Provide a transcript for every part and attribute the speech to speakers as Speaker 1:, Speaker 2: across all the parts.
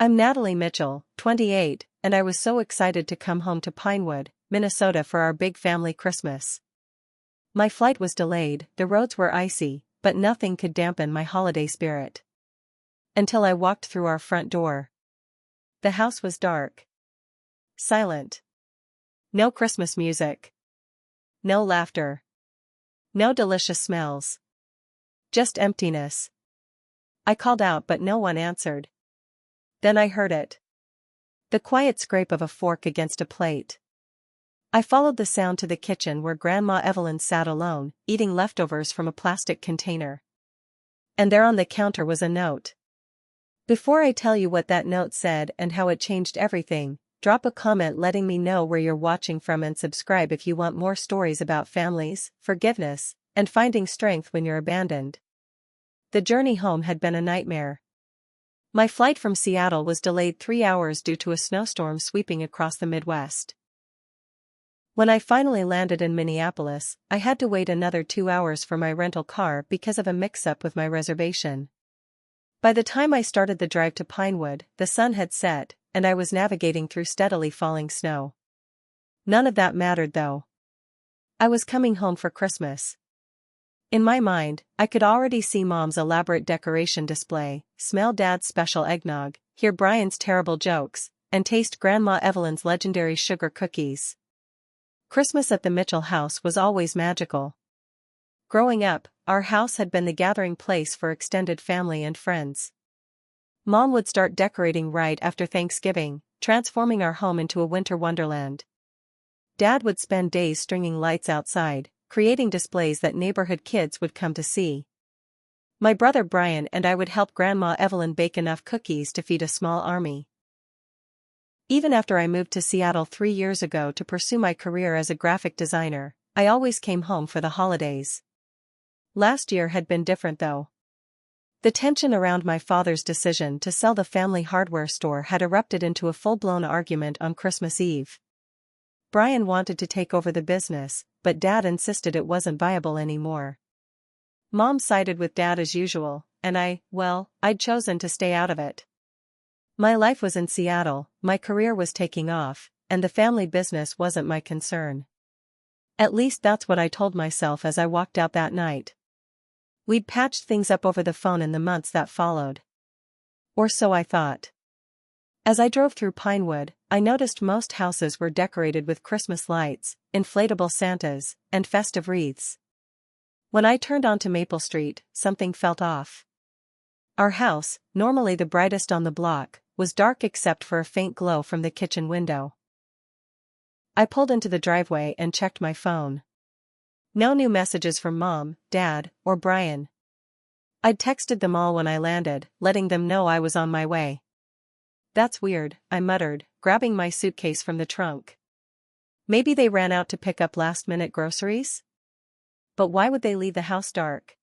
Speaker 1: I'm Natalie Mitchell, 28, and I was so excited to come home to Pinewood, Minnesota for our big family Christmas. My flight was delayed, the roads were icy, but nothing could dampen my holiday spirit. Until I walked through our front door. The house was dark. Silent. No Christmas music. No laughter. No delicious smells. Just emptiness. I called out but no one answered. Then I heard it. The quiet scrape of a fork against a plate. I followed the sound to the kitchen where Grandma Evelyn sat alone, eating leftovers from a plastic container. And there on the counter was a note. Before I tell you what that note said and how it changed everything, drop a comment letting me know where you're watching from and subscribe if you want more stories about families, forgiveness, and finding strength when you're abandoned. The journey home had been a nightmare. My flight from Seattle was delayed 3 hours due to a snowstorm sweeping across the Midwest. When I finally landed in Minneapolis, I had to wait another 2 hours for my rental car because of a mix-up with my reservation. By the time I started the drive to Pinewood, the sun had set, and I was navigating through steadily falling snow. None of that mattered though. I was coming home for Christmas. In my mind, I could already see Mom's elaborate decoration display, smell Dad's special eggnog, hear Brian's terrible jokes, and taste Grandma Evelyn's legendary sugar cookies. Christmas at the Mitchell house was always magical. Growing up, our house had been the gathering place for extended family and friends. Mom would start decorating right after Thanksgiving, transforming our home into a winter wonderland. Dad would spend days stringing lights outside, creating displays that neighborhood kids would come to see. My brother Brian and I would help Grandma Evelyn bake enough cookies to feed a small army. Even after I moved to Seattle 3 years ago to pursue my career as a graphic designer, I always came home for the holidays. Last year had been different though. The tension around my father's decision to sell the family hardware store had erupted into a full-blown argument on Christmas Eve. Brian wanted to take over the business, but Dad insisted it wasn't viable anymore. Mom sided with Dad as usual, and I'd chosen to stay out of it. My life was in Seattle, my career was taking off, and the family business wasn't my concern. At least that's what I told myself as I walked out that night. We'd patched things up over the phone in the months that followed. Or so I thought. As I drove through Pinewood, I noticed most houses were decorated with Christmas lights, inflatable Santas, and festive wreaths. When I turned onto Maple Street, something felt off. Our house, normally the brightest on the block, was dark except for a faint glow from the kitchen window. I pulled into the driveway and checked my phone. No new messages from Mom, Dad, or Brian. I'd texted them all when I landed, letting them know I was on my way. That's weird, I muttered, grabbing my suitcase from the trunk. Maybe they ran out to pick up last-minute groceries? But why would they leave the house dark?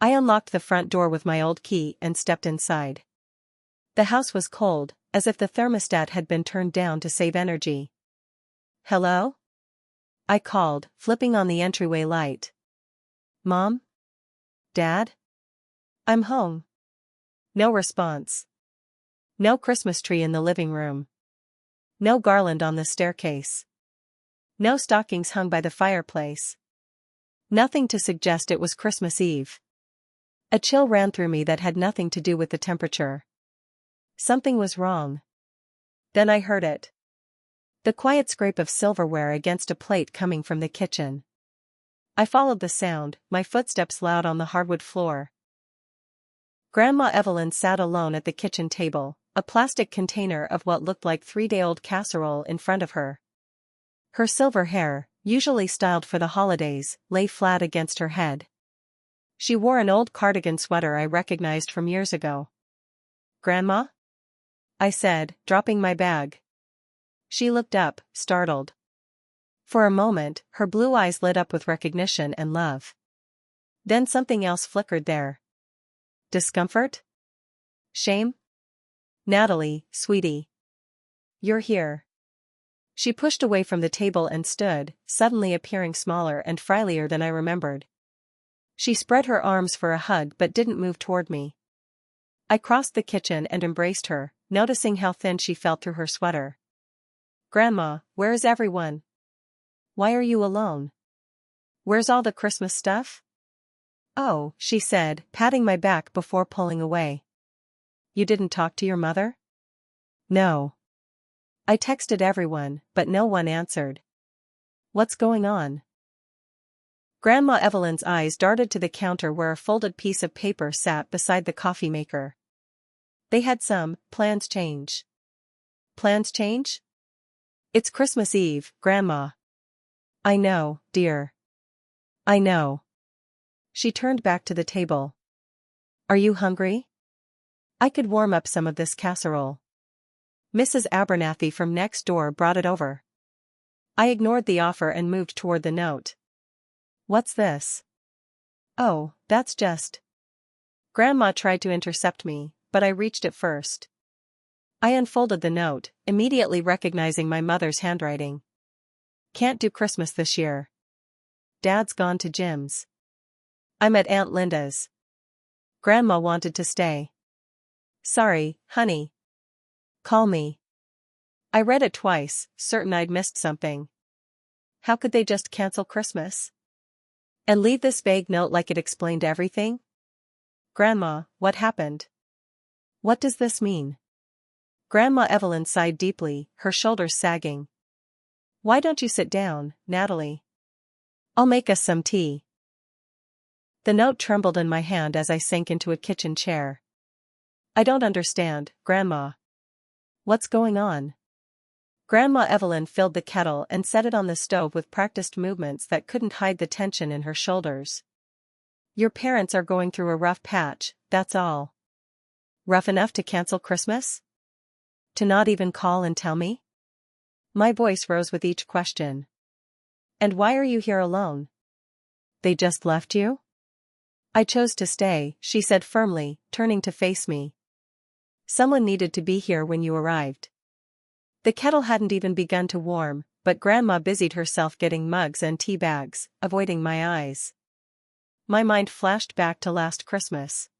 Speaker 1: I unlocked the front door with my old key and stepped inside. The house was cold, as if the thermostat had been turned down to save energy. Hello? I called, flipping on the entryway light. Mom? Dad? I'm home. No response. No Christmas tree in the living room. No garland on the staircase. No stockings hung by the fireplace. Nothing to suggest it was Christmas Eve. A chill ran through me that had nothing to do with the temperature. Something was wrong. Then I heard it. The quiet scrape of silverware against a plate coming from the kitchen. I followed the sound, my footsteps loud on the hardwood floor. Grandma Evelyn sat alone at the kitchen table, a plastic container of what looked like 3-day-old casserole in front of her. Her silver hair, usually styled for the holidays, lay flat against her head. She wore an old cardigan sweater I recognized from years ago. "Grandma?" I said, dropping my bag. She looked up, startled. For a moment, her blue eyes lit up with recognition and love. Then something else flickered there. Discomfort? Shame? "Natalie, sweetie. You're here." She pushed away from the table and stood, suddenly appearing smaller and frilier than I remembered. She spread her arms for a hug but didn't move toward me. I crossed the kitchen and embraced her, noticing how thin she felt through her sweater. "Grandma, where is everyone? Why are you alone? Where's all the Christmas stuff?" "Oh," she said, patting my back before pulling away. "You didn't talk to your mother?" "No. I texted everyone, but no one answered." "What's going on?" Grandma Evelyn's eyes darted to the counter where a folded piece of paper sat beside the coffee maker. "They had some plans change." "Plans change?" "It's Christmas Eve, Grandma." "I know, dear. I know." She turned back to the table. "Are you hungry? I could warm up some of this casserole." Mrs. Abernathy from next door brought it over. I ignored the offer and moved toward the note. "What's this?" "Oh, that's just..." Grandma tried to intercept me, but I reached it first. I unfolded the note, immediately recognizing my mother's handwriting. "Can't do Christmas this year. Dad's gone to Jim's. I'm at Aunt Linda's. Grandma wanted to stay. Sorry, honey. Call me." I read it twice, certain I'd missed something. How could they just cancel Christmas? And leave this vague note like it explained everything? "Grandma, what happened? What does this mean?" Grandma Evelyn sighed deeply, her shoulders sagging. "Why don't you sit down, Natalie? I'll make us some tea." The note trembled in my hand as I sank into a kitchen chair. "I don't understand, Grandma. What's going on?" Grandma Evelyn filled the kettle and set it on the stove with practiced movements that couldn't hide the tension in her shoulders. "Your parents are going through a rough patch, that's all." "Rough enough to cancel Christmas? To not even call and tell me?" My voice rose with each question. "And why are you here alone? They just left you?" "I chose to stay," she said firmly, turning to face me. "Someone needed to be here when you arrived." The kettle hadn't even begun to warm, but Grandma busied herself getting mugs and tea bags, avoiding my eyes. My mind flashed back to last Christmas.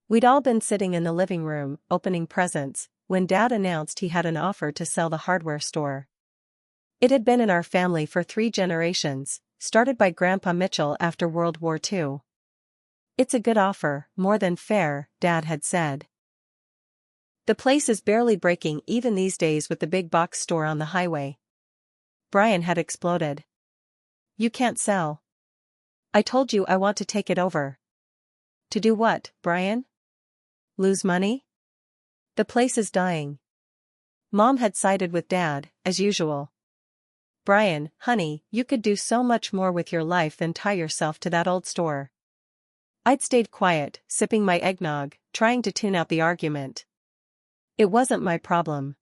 Speaker 1: We'd all been sitting in the living room, opening presents, when Dad announced he had an offer to sell the hardware store. It had been in our family for 3 generations, started by Grandpa Mitchell after World War II. "It's a good offer, more than fair," Dad had said. "The place is barely breaking even these days with the big box store on the highway." Brian had exploded. "You can't sell." "I told you I want to take it over." "To do what, Brian? Lose money? The place is dying." Mom had sided with Dad, as usual. "Brian, honey, you could do so much more with your life than tie yourself to that old store." I'd stayed quiet, sipping my eggnog, trying to tune out the argument. It wasn't my problem.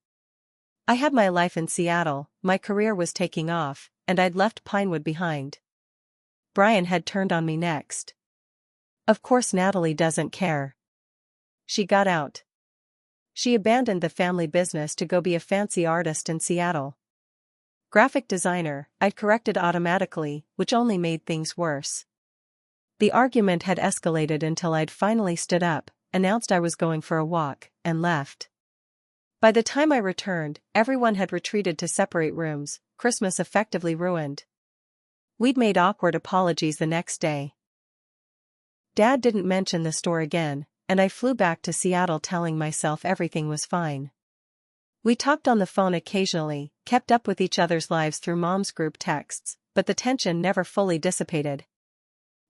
Speaker 1: I had my life in Seattle, my career was taking off, and I'd left Pinewood behind. Brian had turned on me next. "Of course Natalie doesn't care." She got out. She abandoned the family business to go be a fancy artist in Seattle. "Graphic designer," I'd corrected automatically, which only made things worse. The argument had escalated until I'd finally stood up, announced I was going for a walk, and left. By the time I returned, everyone had retreated to separate rooms, Christmas effectively ruined. We'd made awkward apologies the next day. Dad didn't mention the store again, and I flew back to Seattle telling myself everything was fine. We talked on the phone occasionally, kept up with each other's lives through Mom's group texts, but the tension never fully dissipated.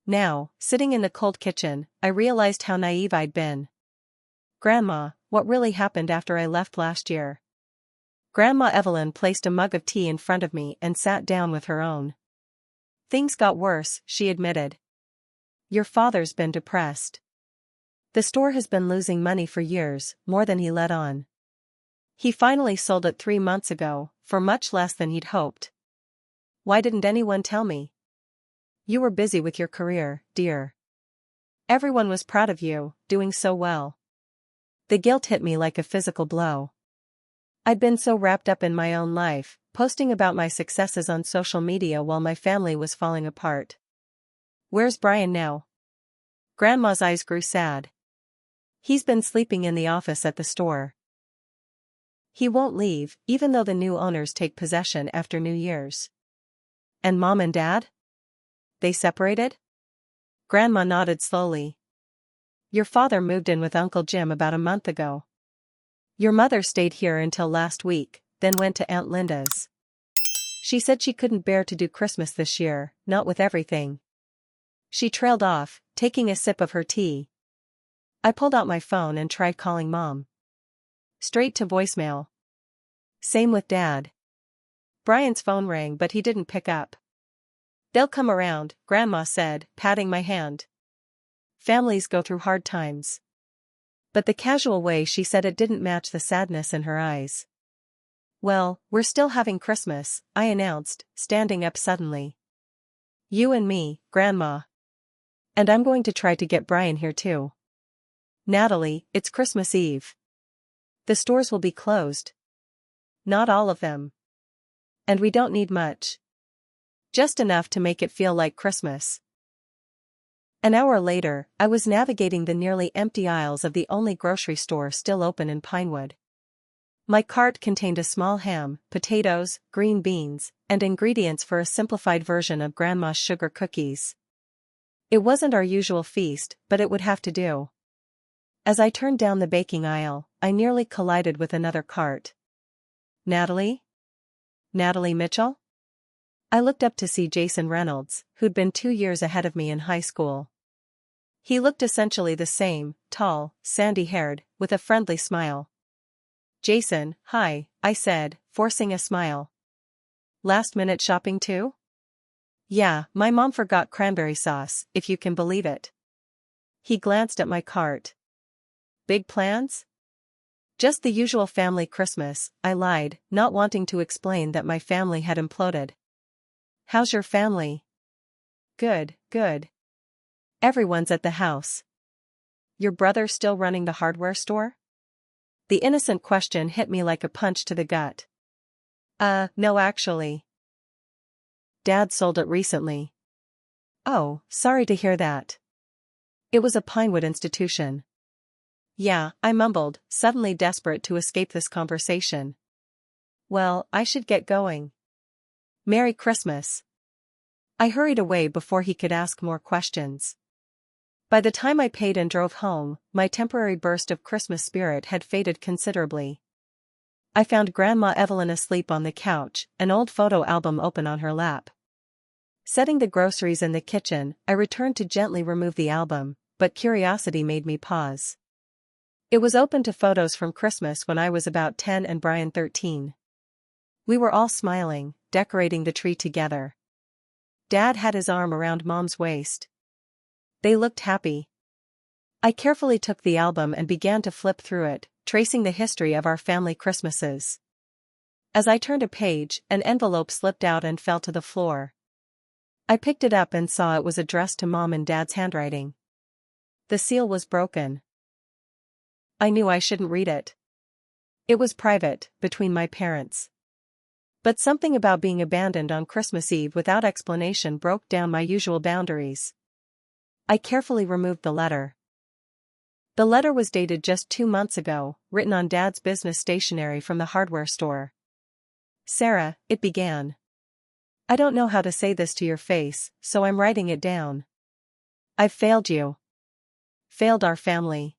Speaker 1: Now, sitting in the cold kitchen, I realized how naive I'd been. "Grandma, what really happened after I left last year?" Grandma Evelyn placed a mug of tea in front of me and sat down with her own. "Things got worse," she admitted. "Your father's been depressed. The store has been losing money for years, more than he let on. He finally sold it 3 months ago, for much less than he'd hoped." "Why didn't anyone tell me?" "You were busy with your career, dear. Everyone was proud of you, doing so well." The guilt hit me like a physical blow. I'd been so wrapped up in my own life, posting about my successes on social media while my family was falling apart. "Where's Brian now?" Grandma's eyes grew sad. "He's been sleeping in the office at the store." He won't leave, even though the new owners take possession after New Year's. And Mom and Dad? They separated? Grandma nodded slowly. Your father moved in with Uncle Jim about a month ago. Your mother stayed here until last week, then went to Aunt Linda's. She said she couldn't bear to do Christmas this year, not with everything. She trailed off, taking a sip of her tea. I pulled out my phone and tried calling Mom. Straight to voicemail. Same with Dad. Brian's phone rang but he didn't pick up. They'll come around, Grandma said, patting my hand. Families go through hard times. But the casual way she said it didn't match the sadness in her eyes. Well, we're still having Christmas, I announced, standing up suddenly. You and me, Grandma. And I'm going to try to get Brian here too. Natalie, it's Christmas Eve. The stores will be closed. Not all of them. And we don't need much. Just enough to make it feel like Christmas. An hour later, I was navigating the nearly empty aisles of the only grocery store still open in Pinewood. My cart contained a small ham, potatoes, green beans, and ingredients for a simplified version of Grandma's sugar cookies. It wasn't our usual feast, but it would have to do. As I turned down the baking aisle, I nearly collided with another cart. Natalie? Natalie Mitchell? I looked up to see Jason Reynolds, who'd been 2 years ahead of me in high school. He looked essentially the same, tall, sandy-haired, with a friendly smile. Jason, hi, I said, forcing a smile. Last-minute shopping too? Yeah, my mom forgot cranberry sauce, if you can believe it. He glanced at my cart. Big plans? Just the usual family Christmas, I lied, not wanting to explain that my family had imploded. How's your family? Good, good. Everyone's at the house. Your brother still running the hardware store? The innocent question hit me like a punch to the gut. No actually. Dad sold it recently. Oh, sorry to hear that. It was a Pinewood institution. Yeah, I mumbled, suddenly desperate to escape this conversation. Well, I should get going. Merry Christmas. I hurried away before he could ask more questions. By the time I paid and drove home, my temporary burst of Christmas spirit had faded considerably. I found Grandma Evelyn asleep on the couch, an old photo album open on her lap. Setting the groceries in the kitchen, I returned to gently remove the album, but curiosity made me pause. It was open to photos from Christmas when I was about 10 and Brian 13. We were all smiling, decorating the tree together. Dad had his arm around Mom's waist. They looked happy. I carefully took the album and began to flip through it, tracing the history of our family Christmases. As I turned a page, an envelope slipped out and fell to the floor. I picked it up and saw it was addressed to Mom and Dad's handwriting. The seal was broken. I knew I shouldn't read it. It was private, between my parents. But something about being abandoned on Christmas Eve without explanation broke down my usual boundaries. I carefully removed the letter. The letter was dated just 2 months ago, written on Dad's business stationery from the hardware store. Sarah, it began. I don't know how to say this to your face, so I'm writing it down. I've failed you. Failed our family.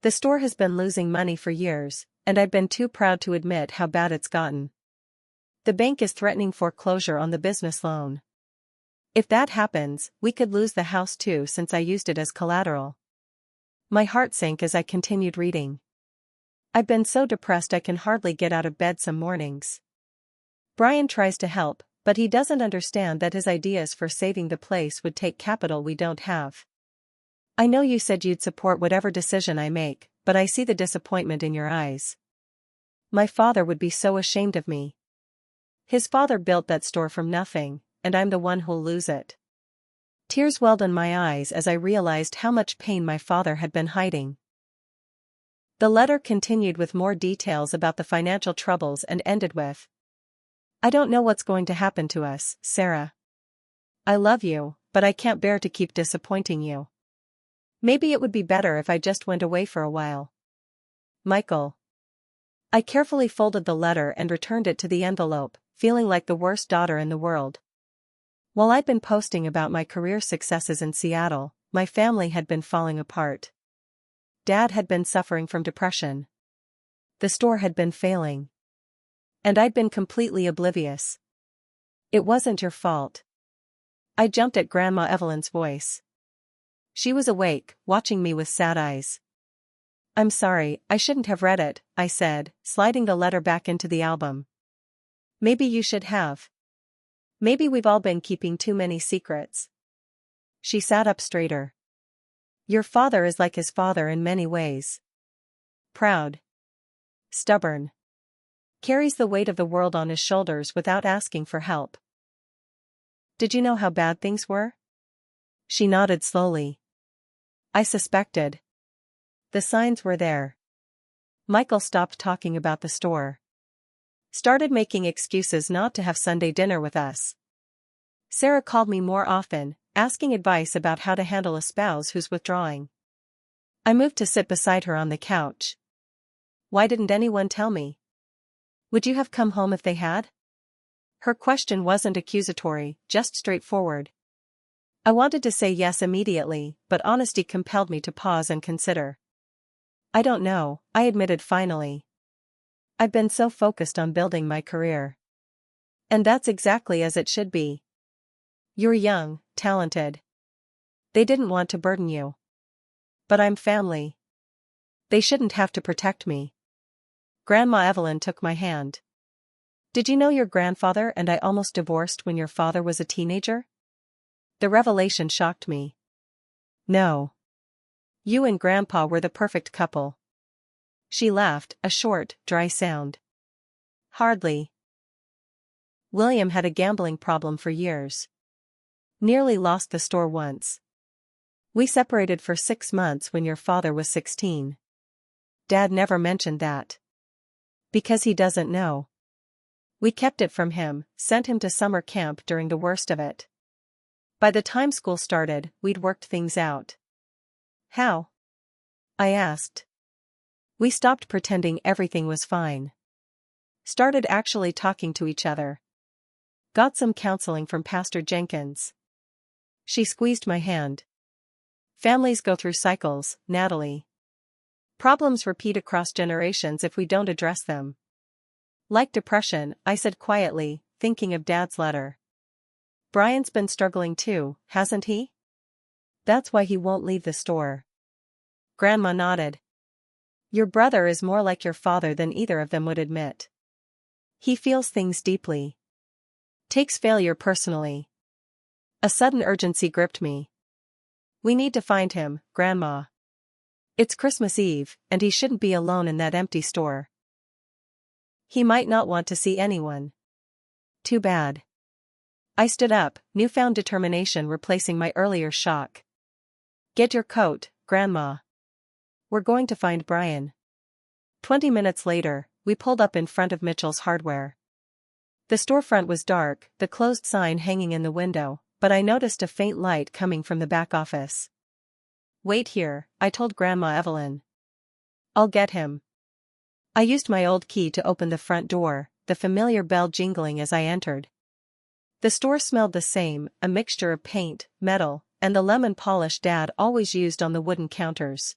Speaker 1: The store has been losing money for years, and I've been too proud to admit how bad it's gotten. The bank is threatening foreclosure on the business loan. If that happens, we could lose the house too since I used it as collateral. My heart sank as I continued reading. I've been so depressed I can hardly get out of bed some mornings. Brian tries to help, but he doesn't understand that his ideas for saving the place would take capital we don't have. I know you said you'd support whatever decision I make, but I see the disappointment in your eyes. My father would be so ashamed of me. His father built that store from nothing, and I'm the one who'll lose it. Tears welled in my eyes as I realized how much pain my father had been hiding. The letter continued with more details about the financial troubles and ended with, I don't know what's going to happen to us, Sarah. I love you, but I can't bear to keep disappointing you. Maybe it would be better if I just went away for a while. Michael. I carefully folded the letter and returned it to the envelope, feeling like the worst daughter in the world. While I'd been posting about my career successes in Seattle, my family had been falling apart. Dad had been suffering from depression. The store had been failing. And I'd been completely oblivious. "It wasn't your fault." I jumped at Grandma Evelyn's voice. She was awake, watching me with sad eyes. "I'm sorry, I shouldn't have read it," I said, sliding the letter back into the album. "Maybe you should have. Maybe we've all been keeping too many secrets." She sat up straighter. "Your father is like his father in many ways. Proud. Stubborn. Carries the weight of the world on his shoulders without asking for help." "Did you know how bad things were?" She nodded slowly. "I suspected. The signs were there. Michael stopped talking about the store. Started making excuses not to have Sunday dinner with us. Sarah called me more often, asking advice about how to handle a spouse who's withdrawing. I moved to sit beside her on the couch. Why didn't anyone tell me? Would you have come home if they had?" Her question wasn't accusatory, just straightforward. I wanted to say yes immediately, but honesty compelled me to pause and consider. "I don't know," I admitted finally. "I've been so focused on building my career. And that's exactly as it should be. You're young, talented. They didn't want to burden you. But I'm family. They shouldn't have to protect me." Grandma Evelyn took my hand. "Did you know your grandfather and I almost divorced when your father was a teenager?" The revelation shocked me. "No. You and Grandpa were the perfect couple." She laughed, a short, dry sound. "Hardly. William had a gambling problem for years. Nearly lost the store once. We separated for 6 months when your father was 16. Dad never mentioned that. Because he doesn't know. We kept it from him, sent him to summer camp during the worst of it. By the time school started, we'd worked things out." "How?" I asked. "We stopped pretending everything was fine. Started actually talking to each other. Got some counseling from Pastor Jenkins." She squeezed my hand. "Families go through cycles, Natalie. Problems repeat across generations if we don't address them. Like depression," I said quietly, thinking of Dad's letter. "Brian's been struggling too, hasn't he? That's why he won't leave the store." Grandma nodded. "Your brother is more like your father than either of them would admit. He feels things deeply. Takes failure personally." A sudden urgency gripped me. "We need to find him, Grandma. It's Christmas Eve, and he shouldn't be alone in that empty store. He might not want to see anyone." "Too bad." I stood up, newfound determination replacing my earlier shock. "Get your coat, Grandma. We're going to find Brian." 20 minutes later, we pulled up in front of Mitchell's Hardware. The storefront was dark, the closed sign hanging in the window, but I noticed a faint light coming from the back office. "Wait here," I told Grandma Evelyn. "I'll get him." I used my old key to open the front door, the familiar bell jingling as I entered. The store smelled the same, a mixture of paint, metal, and the lemon polish Dad always used on the wooden counters.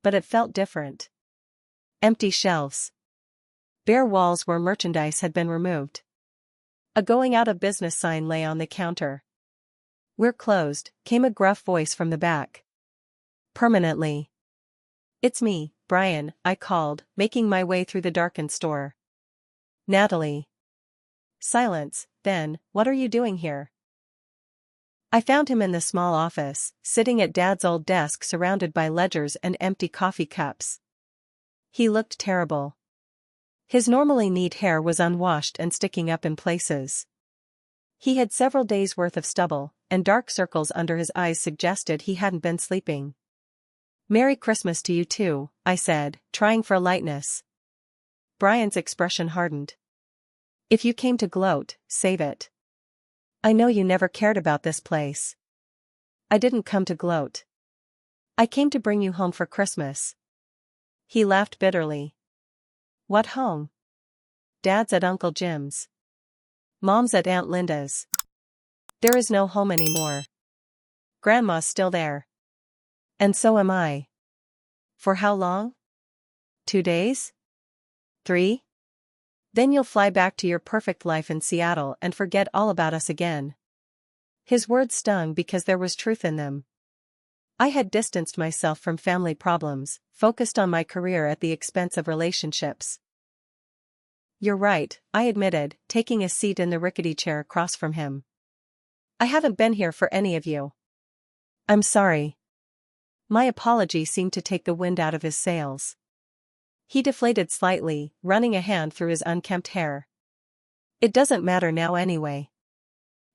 Speaker 1: But it felt different. Empty shelves. Bare walls where merchandise had been removed. A going out of business sign lay on the counter. "We're closed," came a gruff voice from the back. "Permanently." "It's me, Brian," I called, making my way through the darkened store. "Natalie." Silence. Then, "What are you doing here?" I found him in the small office, sitting at Dad's old desk surrounded by ledgers and empty coffee cups. He looked terrible. His normally neat hair was unwashed and sticking up in places. He had several days' worth of stubble, and dark circles under his eyes suggested he hadn't been sleeping. "Merry Christmas to you too," I said, trying for lightness. Brian's expression hardened. "If you came to gloat, save it. I know you never cared about this place." "I didn't come to gloat. I came to bring you home for Christmas." He laughed bitterly. What home? Dad's at Uncle Jim's. Mom's at Aunt Linda's. There is no home anymore. Grandma's still there. And so am I. For how long? 2 days? 3? Then you'll fly back to your perfect life in Seattle and forget all about us again. His words stung because there was truth in them. I had distanced myself from family problems, focused on my career at the expense of relationships. You're right, I admitted, taking a seat in the rickety chair across from him. I haven't been here for any of you. I'm sorry. My apology seemed to take the wind out of his sails. He deflated slightly, running a hand through his unkempt hair. It doesn't matter now anyway.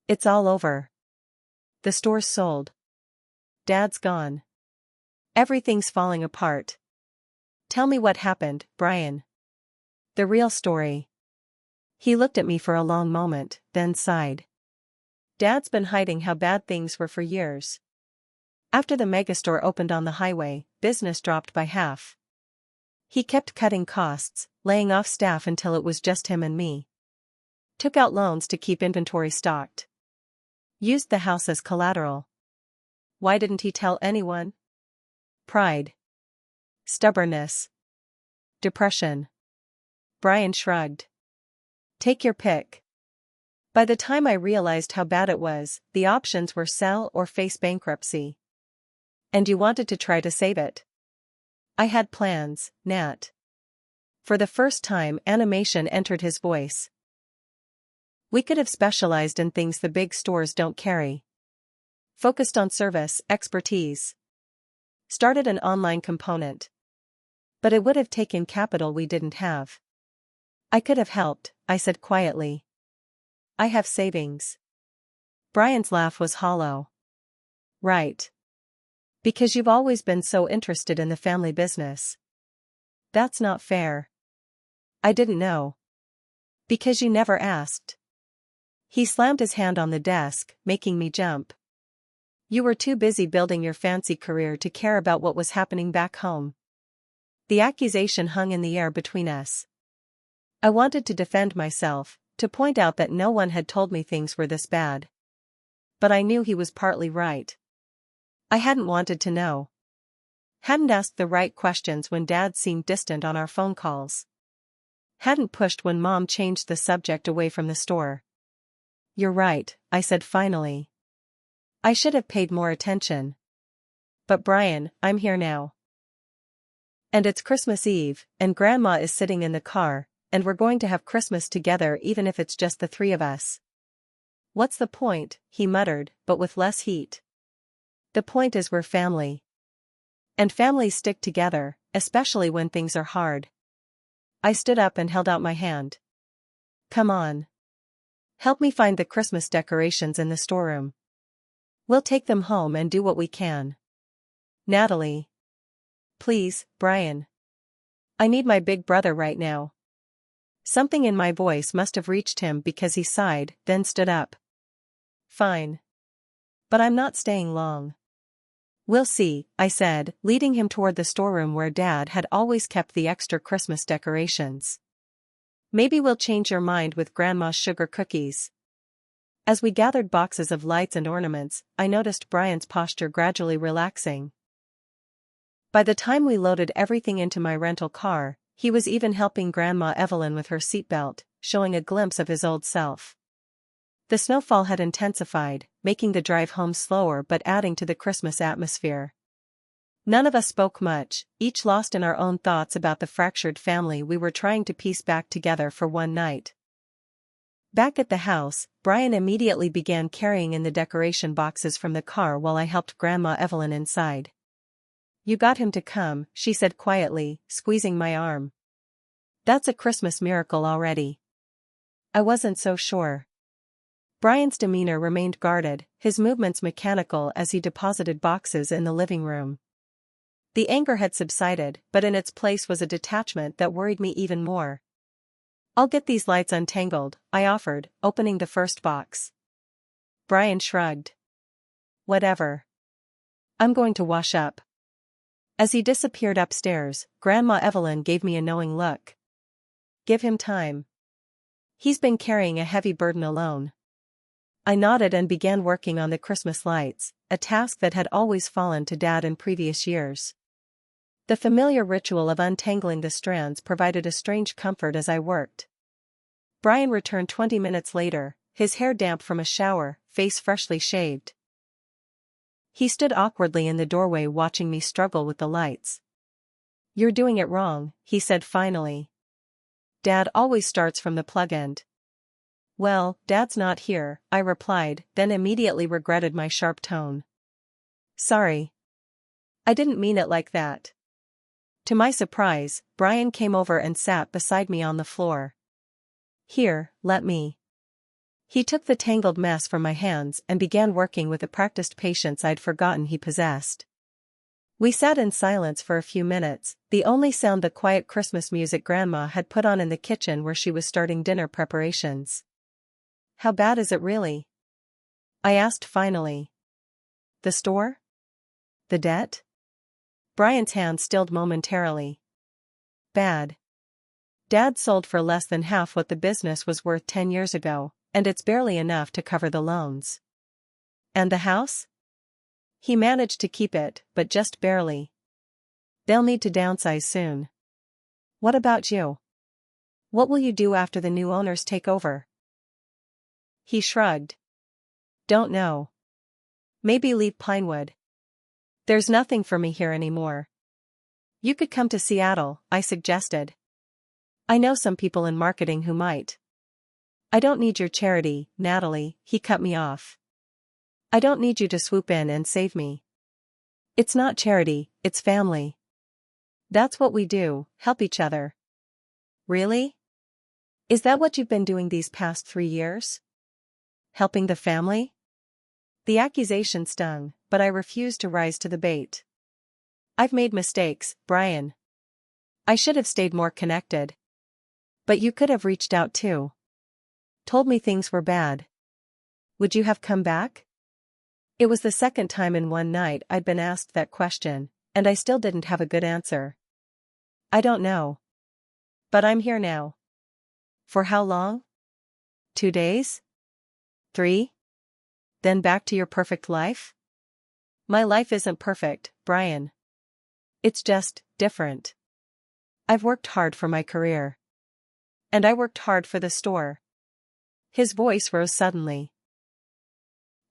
Speaker 1: It's all over. The store's sold. Dad's gone. Everything's falling apart. Tell me what happened, Brian. The real story. He looked at me for a long moment, then sighed. Dad's been hiding how bad things were for years. After the megastore opened on the highway, business dropped by half. He kept cutting costs, laying off staff until it was just him and me. Took out loans to keep inventory stocked. Used the house as collateral. Why didn't he tell anyone? Pride. Stubbornness. Depression. Brian shrugged. Take your pick. By the time I realized how bad it was, the options were sell or face bankruptcy. And you wanted to try to save it. I had plans, Nat. For the first time, animation entered his voice. We could have specialized in things the big stores don't carry. Focused on service, expertise. Started an online component. But it would have taken capital we didn't have. I could have helped, I said quietly. I have savings. Brian's laugh was hollow. Right. Because you've always been so interested in the family business. That's not fair. I didn't know. Because you never asked. He slammed his hand on the desk, making me jump. You were too busy building your fancy career to care about what was happening back home. The accusation hung in the air between us. I wanted to defend myself, to point out that no one had told me things were this bad. But I knew he was partly right. I hadn't wanted to know. Hadn't asked the right questions when Dad seemed distant on our phone calls. Hadn't pushed when Mom changed the subject away from the store. You're right, I said finally. I should have paid more attention. But Brian, I'm here now. And it's Christmas Eve, and Grandma is sitting in the car, and we're going to have Christmas together even if it's just the 3 of us. What's the point, he muttered, but with less heat. The point is we're family. And families stick together, especially when things are hard. I stood up and held out my hand. Come on. Help me find the Christmas decorations in the storeroom. We'll take them home and do what we can. Natalie. Please, Brian. I need my big brother right now. Something in my voice must have reached him because he sighed, then stood up. Fine. But I'm not staying long. We'll see, I said, leading him toward the storeroom where Dad had always kept the extra Christmas decorations. Maybe we'll change your mind with Grandma's sugar cookies. As we gathered boxes of lights and ornaments, I noticed Brian's posture gradually relaxing. By the time we loaded everything into my rental car, he was even helping Grandma Evelyn with her seatbelt, showing a glimpse of his old self. The snowfall had intensified, making the drive home slower but adding to the Christmas atmosphere. None of us spoke much, each lost in our own thoughts about the fractured family we were trying to piece back together for one night. Back at the house, Brian immediately began carrying in the decoration boxes from the car while I helped Grandma Evelyn inside. You got him to come, she said quietly, squeezing my arm. That's a Christmas miracle already. I wasn't so sure. Brian's demeanor remained guarded, his movements mechanical as he deposited boxes in the living room. The anger had subsided, but in its place was a detachment that worried me even more. I'll get these lights untangled, I offered, opening the first box. Brian shrugged. Whatever. I'm going to wash up. As he disappeared upstairs, Grandma Evelyn gave me a knowing look. Give him time. He's been carrying a heavy burden alone. I nodded and began working on the Christmas lights, a task that had always fallen to Dad in previous years. The familiar ritual of untangling the strands provided a strange comfort as I worked. Brian returned 20 minutes later, his hair damp from a shower, face freshly shaved. He stood awkwardly in the doorway watching me struggle with the lights. "You're doing it wrong," he said finally. "Dad always starts from the plug end." "Well, Dad's not here," I replied, then immediately regretted my sharp tone. "Sorry. I didn't mean it like that." To my surprise, Brian came over and sat beside me on the floor. "Here, let me." He took the tangled mess from my hands and began working with a practiced patience I'd forgotten he possessed. We sat in silence for a few minutes, the only sound the quiet Christmas music Grandma had put on in the kitchen where she was starting dinner preparations. "How bad is it really?" I asked finally. "The store? The debt?" Brian's hand stilled momentarily. "Bad. Dad sold for less than half what the business was worth 10 years ago, and it's barely enough to cover the loans. And the house? He managed to keep it, but just barely. They'll need to downsize soon. What about you? What will you do after the new owners take over?" He shrugged. "Don't know. Maybe leave Pinewood. There's nothing for me here anymore." "You could come to Seattle," I suggested. "I know some people in marketing who might." "I don't need your charity, Natalie," he cut me off. "I don't need you to swoop in and save me. It's not charity, it's family. That's what we do, help each other." "Really? Is that what you've been doing these past 3 years? Helping the family?" The accusation stung, but I refused to rise to the bait. "I've made mistakes, Brian. I should have stayed more connected. But you could have reached out too. Told me things were bad. Would you have come back?" It was the second time in one night I'd been asked that question, and I still didn't have a good answer. "I don't know. But I'm here now." "For how long? 2 days? 3? Then back to your perfect life?" "My life isn't perfect, Brian. It's just different. I've worked hard for my career. And I worked hard for the store." His voice rose suddenly.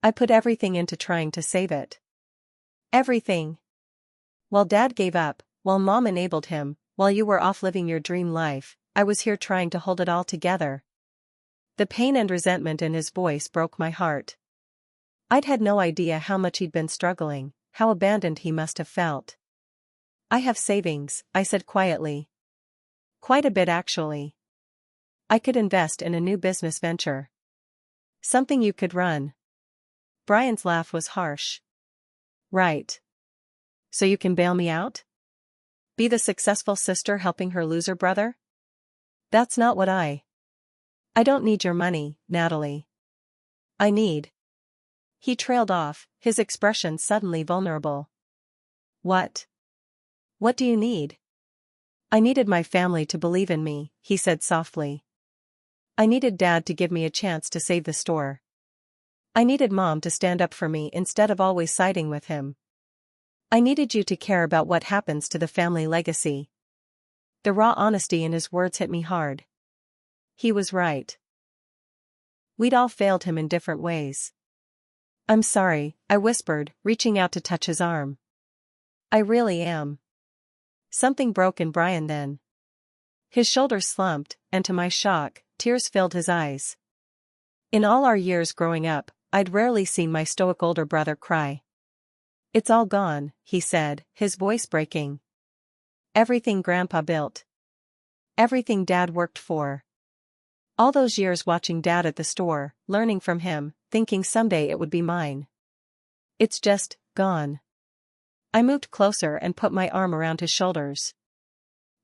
Speaker 1: "I put everything into trying to save it. Everything. While Dad gave up, while Mom enabled him, while you were off living your dream life, I was here trying to hold it all together." The pain and resentment in his voice broke my heart. I'd had no idea how much he'd been struggling, how abandoned he must have felt. "I have savings," I said quietly. "Quite a bit actually. I could invest in a new business venture. Something you could run." Brian's laugh was harsh. "Right. So you can bail me out? Be the successful sister helping her loser brother?" "That's not what I don't need your money, Natalie. I need." He trailed off, his expression suddenly vulnerable. "What? What do you need?" "I needed my family to believe in me," he said softly. "I needed Dad to give me a chance to save the store. I needed Mom to stand up for me instead of always siding with him. I needed you to care about what happens to the family legacy." The raw honesty in his words hit me hard. He was right. We'd all failed him in different ways. "I'm sorry," I whispered, reaching out to touch his arm. "I really am." Something broke in Brian then. His shoulders slumped, and to my shock, tears filled his eyes. In all our years growing up, I'd rarely seen my stoic older brother cry. "It's all gone," he said, his voice breaking. "Everything Grandpa built. Everything Dad worked for. All those years watching Dad at the store, learning from him, thinking someday it would be mine. It's just gone." I moved closer and put my arm around his shoulders.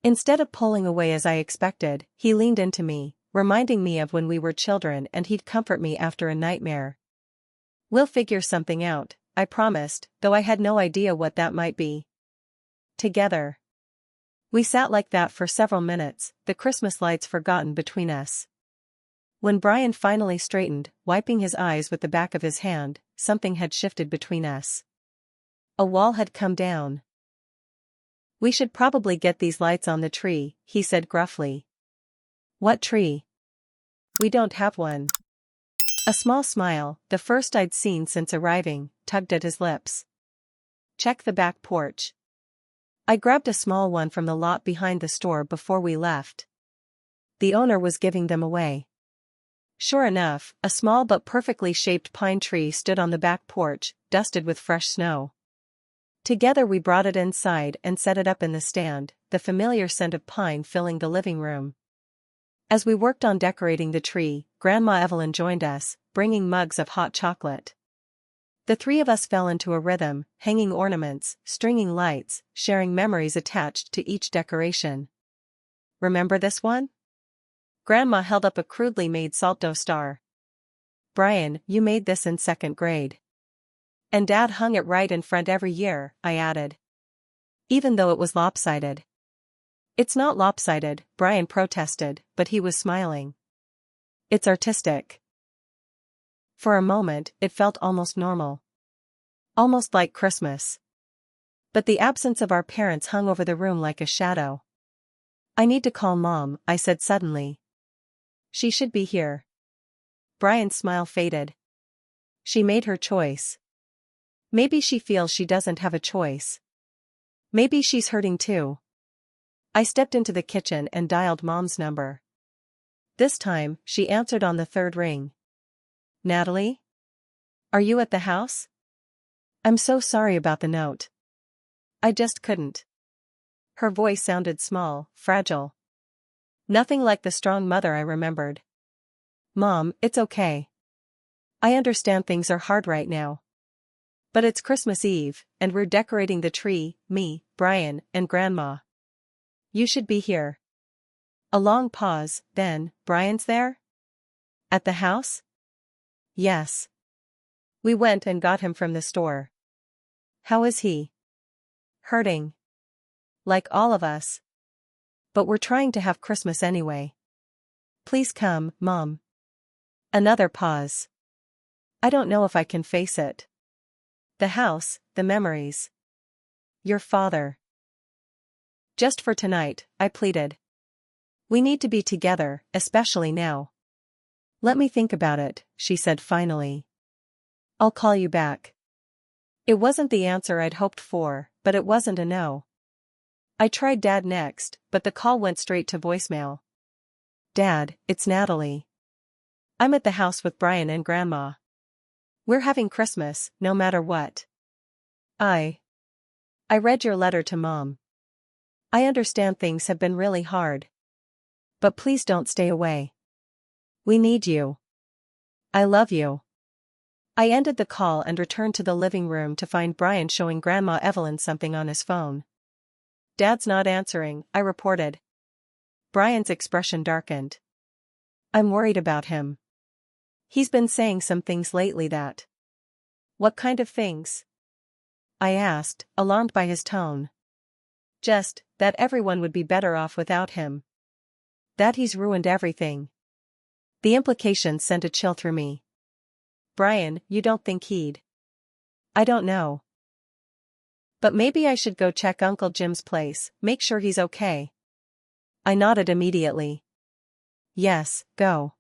Speaker 1: Instead of pulling away as I expected, he leaned into me, reminding me of when we were children and he'd comfort me after a nightmare. "We'll figure something out," I promised, though I had no idea what that might be. "Together." We sat like that for several minutes, the Christmas lights forgotten between us. When Brian finally straightened, wiping his eyes with the back of his hand, something had shifted between us. A wall had come down. "We should probably get these lights on the tree," he said gruffly. "What tree? We don't have one." A small smile, the first I'd seen since arriving, tugged at his lips. "Check the back porch." I grabbed a small one from the lot behind the store before we left. The owner was giving them away. Sure enough, a small but perfectly shaped pine tree stood on the back porch, dusted with fresh snow. Together we brought it inside and set it up in the stand, the familiar scent of pine filling the living room. As we worked on decorating the tree, Grandma Evelyn joined us, bringing mugs of hot chocolate. The three of us fell into a rhythm, hanging ornaments, stringing lights, sharing memories attached to each decoration. "Remember this one?" Grandma held up a crudely made salt dough star. "Brian, you made this in 2nd grade. And Dad hung it right in front every year," I added. "Even though it was lopsided." "It's not lopsided," Brian protested, but he was smiling. "It's artistic." For a moment, it felt almost normal. Almost like Christmas. But the absence of our parents hung over the room like a shadow. "I need to call Mom," I said suddenly. "She should be here." Brian's smile faded. "She made her choice. Maybe she feels she doesn't have a choice. Maybe she's hurting too." I stepped into the kitchen and dialed Mom's number. This time, she answered on the 3rd ring. "Natalie? Are you at the house? I'm so sorry about the note. I just couldn't." Her voice sounded small, fragile. Nothing like the strong mother I remembered. "Mom, it's okay. I understand things are hard right now. But it's Christmas Eve, and we're decorating the tree, me, Brian, and Grandma. You should be here." A long pause, then, "Brian's there? At the house?" "Yes. We went and got him from the store." "How is he?" "Hurting. Like all of us. But we're trying to have Christmas anyway. Please come, Mom." Another pause. "I don't know if I can face it. The house, the memories. Your father." "Just for tonight," I pleaded. "We need to be together, especially now." "Let me think about it," she said finally. "I'll call you back." It wasn't the answer I'd hoped for, but it wasn't a no. I tried Dad next, but the call went straight to voicemail. "Dad, it's Natalie. I'm at the house with Brian and Grandma. We're having Christmas, no matter what. I read your letter to Mom. I understand things have been really hard. But please don't stay away. We need you. I love you." I ended the call and returned to the living room to find Brian showing Grandma Evelyn something on his phone. "Dad's not answering," I reported. Brian's expression darkened. "I'm worried about him. He's been saying some things lately that—" "What kind of things?" I asked, alarmed by his tone. "Just, that everyone would be better off without him. That he's ruined everything." The implication sent a chill through me. "Brian, you don't think he'd—" "I don't know. But maybe I should go check Uncle Jim's place, make sure he's okay." I nodded immediately. "Yes, go.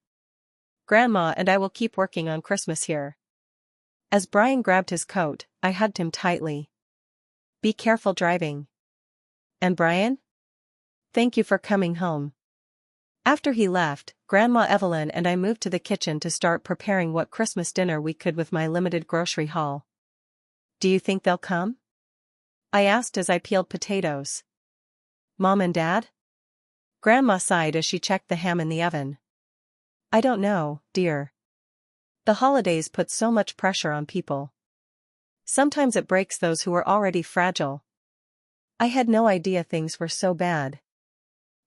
Speaker 1: Grandma and I will keep working on Christmas here." As Brian grabbed his coat, I hugged him tightly. "Be careful driving. And Brian? Thank you for coming home." After he left, Grandma Evelyn and I moved to the kitchen to start preparing what Christmas dinner we could with my limited grocery haul. "Do you think they'll come?" I asked as I peeled potatoes. "Mom and Dad?" Grandma sighed as she checked the ham in the oven. "I don't know, dear. The holidays put so much pressure on people. Sometimes it breaks those who are already fragile. I had no idea things were so bad.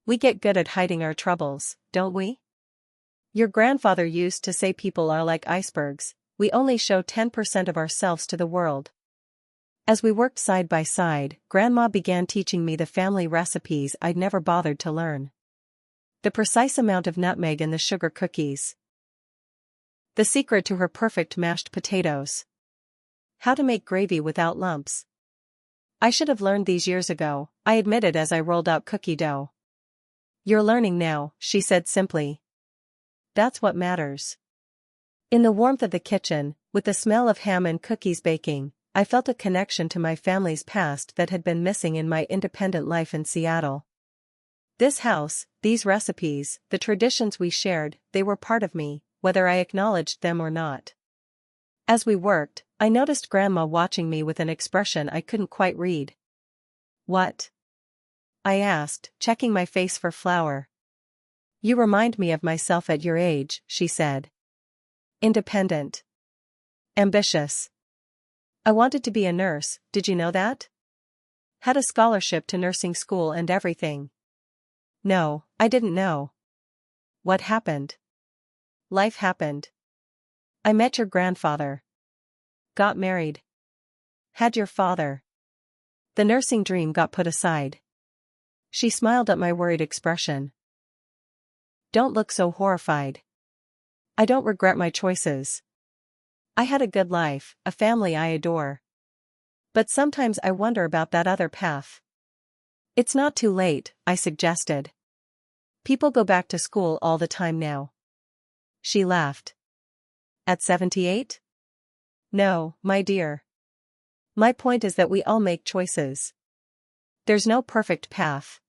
Speaker 1: We get good at hiding our troubles, don't we? Your grandfather used to say people are like icebergs, we only show 10% of ourselves to the world." As we worked side by side, Grandma began teaching me the family recipes I'd never bothered to learn. The precise amount of nutmeg in the sugar cookies. The secret to her perfect mashed potatoes. How to make gravy without lumps. I should have learned these years ago, I admitted as I rolled out cookie dough. You're learning now, she said simply. That's what matters. In the warmth of the kitchen, with the smell of ham and cookies baking, I felt a connection to my family's past that had been missing in my independent life in Seattle. This house, these recipes, the traditions we shared, they were part of me, whether I acknowledged them or not. As we worked, I noticed Grandma watching me with an expression I couldn't quite read. What? I asked, checking my face for flour. You remind me of myself at your age, she said. Independent. Ambitious. I wanted to be a nurse, did you know that? Had a scholarship to nursing school and everything. No, I didn't know. What happened? Life happened. I met your grandfather. Got married. Had your father. The nursing dream got put aside. She smiled at my worried expression. Don't look so horrified. I don't regret my choices. I had a good life, a family I adore. But sometimes I wonder about that other path. It's not too late, I suggested. People go back to school all the time now. She laughed. At 78? No, my dear. My point is that we all make choices. There's no perfect path.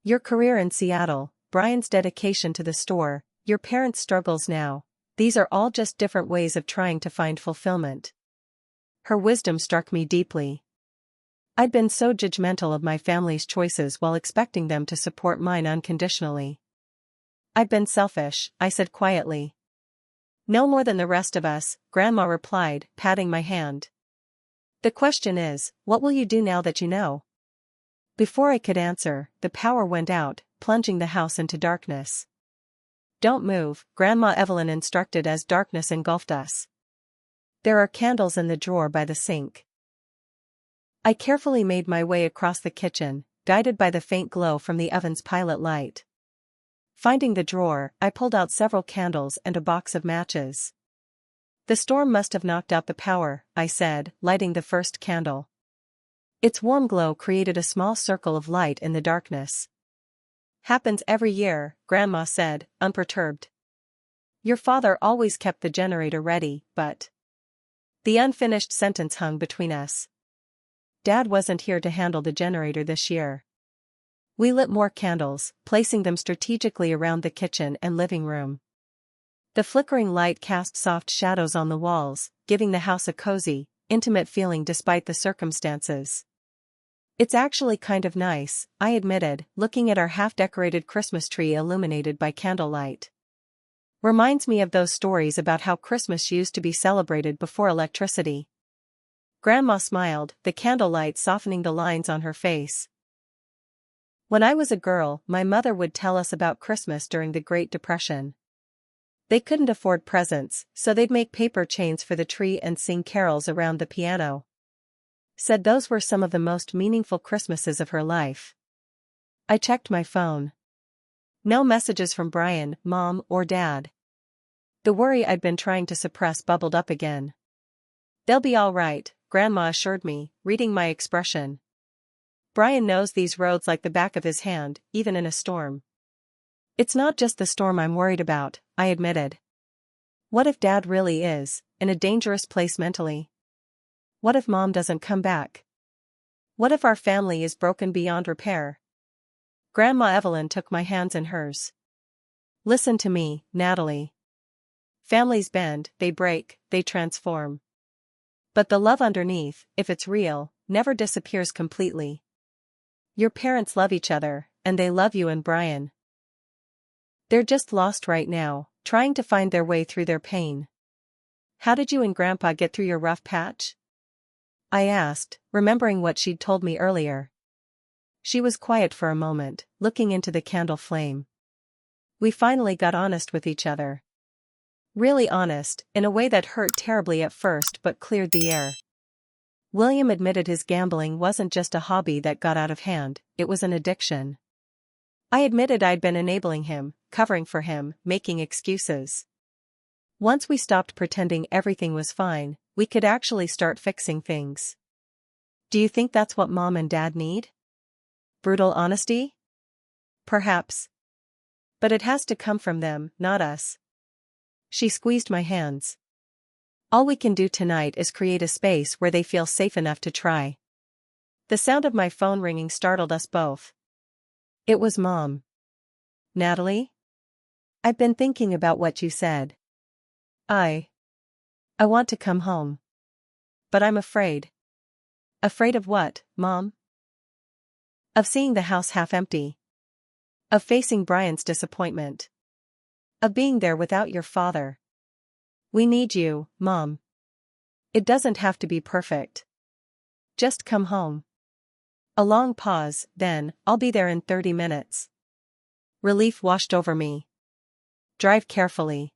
Speaker 1: Your career in Seattle, Brian's dedication to the store, your parents' struggles now, these are all just different ways of trying to find fulfillment. Her wisdom struck me deeply. I'd been so judgmental of my family's choices while expecting them to support mine unconditionally. I've been selfish, I said quietly. No more than the rest of us, Grandma replied, patting my hand. The question is, what will you do now that you know? Before I could answer, the power went out, plunging the house into darkness. Don't move, Grandma Evelyn instructed as darkness engulfed us. There are candles in the drawer by the sink. I carefully made my way across the kitchen, guided by the faint glow from the oven's pilot light. Finding the drawer, I pulled out several candles and a box of matches. The storm must have knocked out the power, I said, lighting the first candle. Its warm glow created a small circle of light in the darkness. Happens every year, Grandma said, unperturbed. Your father always kept the generator ready, but... The unfinished sentence hung between us. Dad wasn't here to handle the generator this year. We lit more candles, placing them strategically around the kitchen and living room. The flickering light cast soft shadows on the walls, giving the house a cozy, intimate feeling despite the circumstances. It's actually kind of nice, I admitted, looking at our half-decorated Christmas tree illuminated by candlelight. Reminds me of those stories about how Christmas used to be celebrated before electricity. Grandma smiled, the candlelight softening the lines on her face. When I was a girl, my mother would tell us about Christmas during the Great Depression. They couldn't afford presents, so they'd make paper chains for the tree and sing carols around the piano. Said those were some of the most meaningful Christmases of her life. I checked my phone. No messages from Brian, Mom, or Dad. The worry I'd been trying to suppress bubbled up again. They'll be all right, Grandma assured me, reading my expression. Brian knows these roads like the back of his hand, even in a storm. It's not just the storm I'm worried about, I admitted. What if Dad really is, in a dangerous place mentally? What if Mom doesn't come back? What if our family is broken beyond repair? Grandma Evelyn took my hands in hers. Listen to me, Natalie. Families bend, they break, they transform. But the love underneath, if it's real, never disappears completely. Your parents love each other, and they love you and Brian. They're just lost right now, trying to find their way through their pain. How did you and Grandpa get through your rough patch? I asked, remembering what she'd told me earlier. She was quiet for a moment, looking into the candle flame. We finally got honest with each other. Really honest, in a way that hurt terribly at first but cleared the air. William admitted his gambling wasn't just a hobby that got out of hand, it was an addiction. I admitted I'd been enabling him, covering for him, making excuses. Once we stopped pretending everything was fine, we could actually start fixing things. Do you think that's what Mom and Dad need? Brutal honesty? Perhaps. But it has to come from them, not us. She squeezed my hands. All we can do tonight is create a space where they feel safe enough to try. The sound of my phone ringing startled us both. It was Mom. Natalie? I've been thinking about what you said. I want to come home. But I'm afraid. Afraid of what, Mom? Of seeing the house half empty. Of facing Brian's disappointment. Of being there without your father. We need you, Mom. It doesn't have to be perfect. Just come home. A long pause, then, I'll be there in 30 minutes. Relief washed over me. Drive carefully.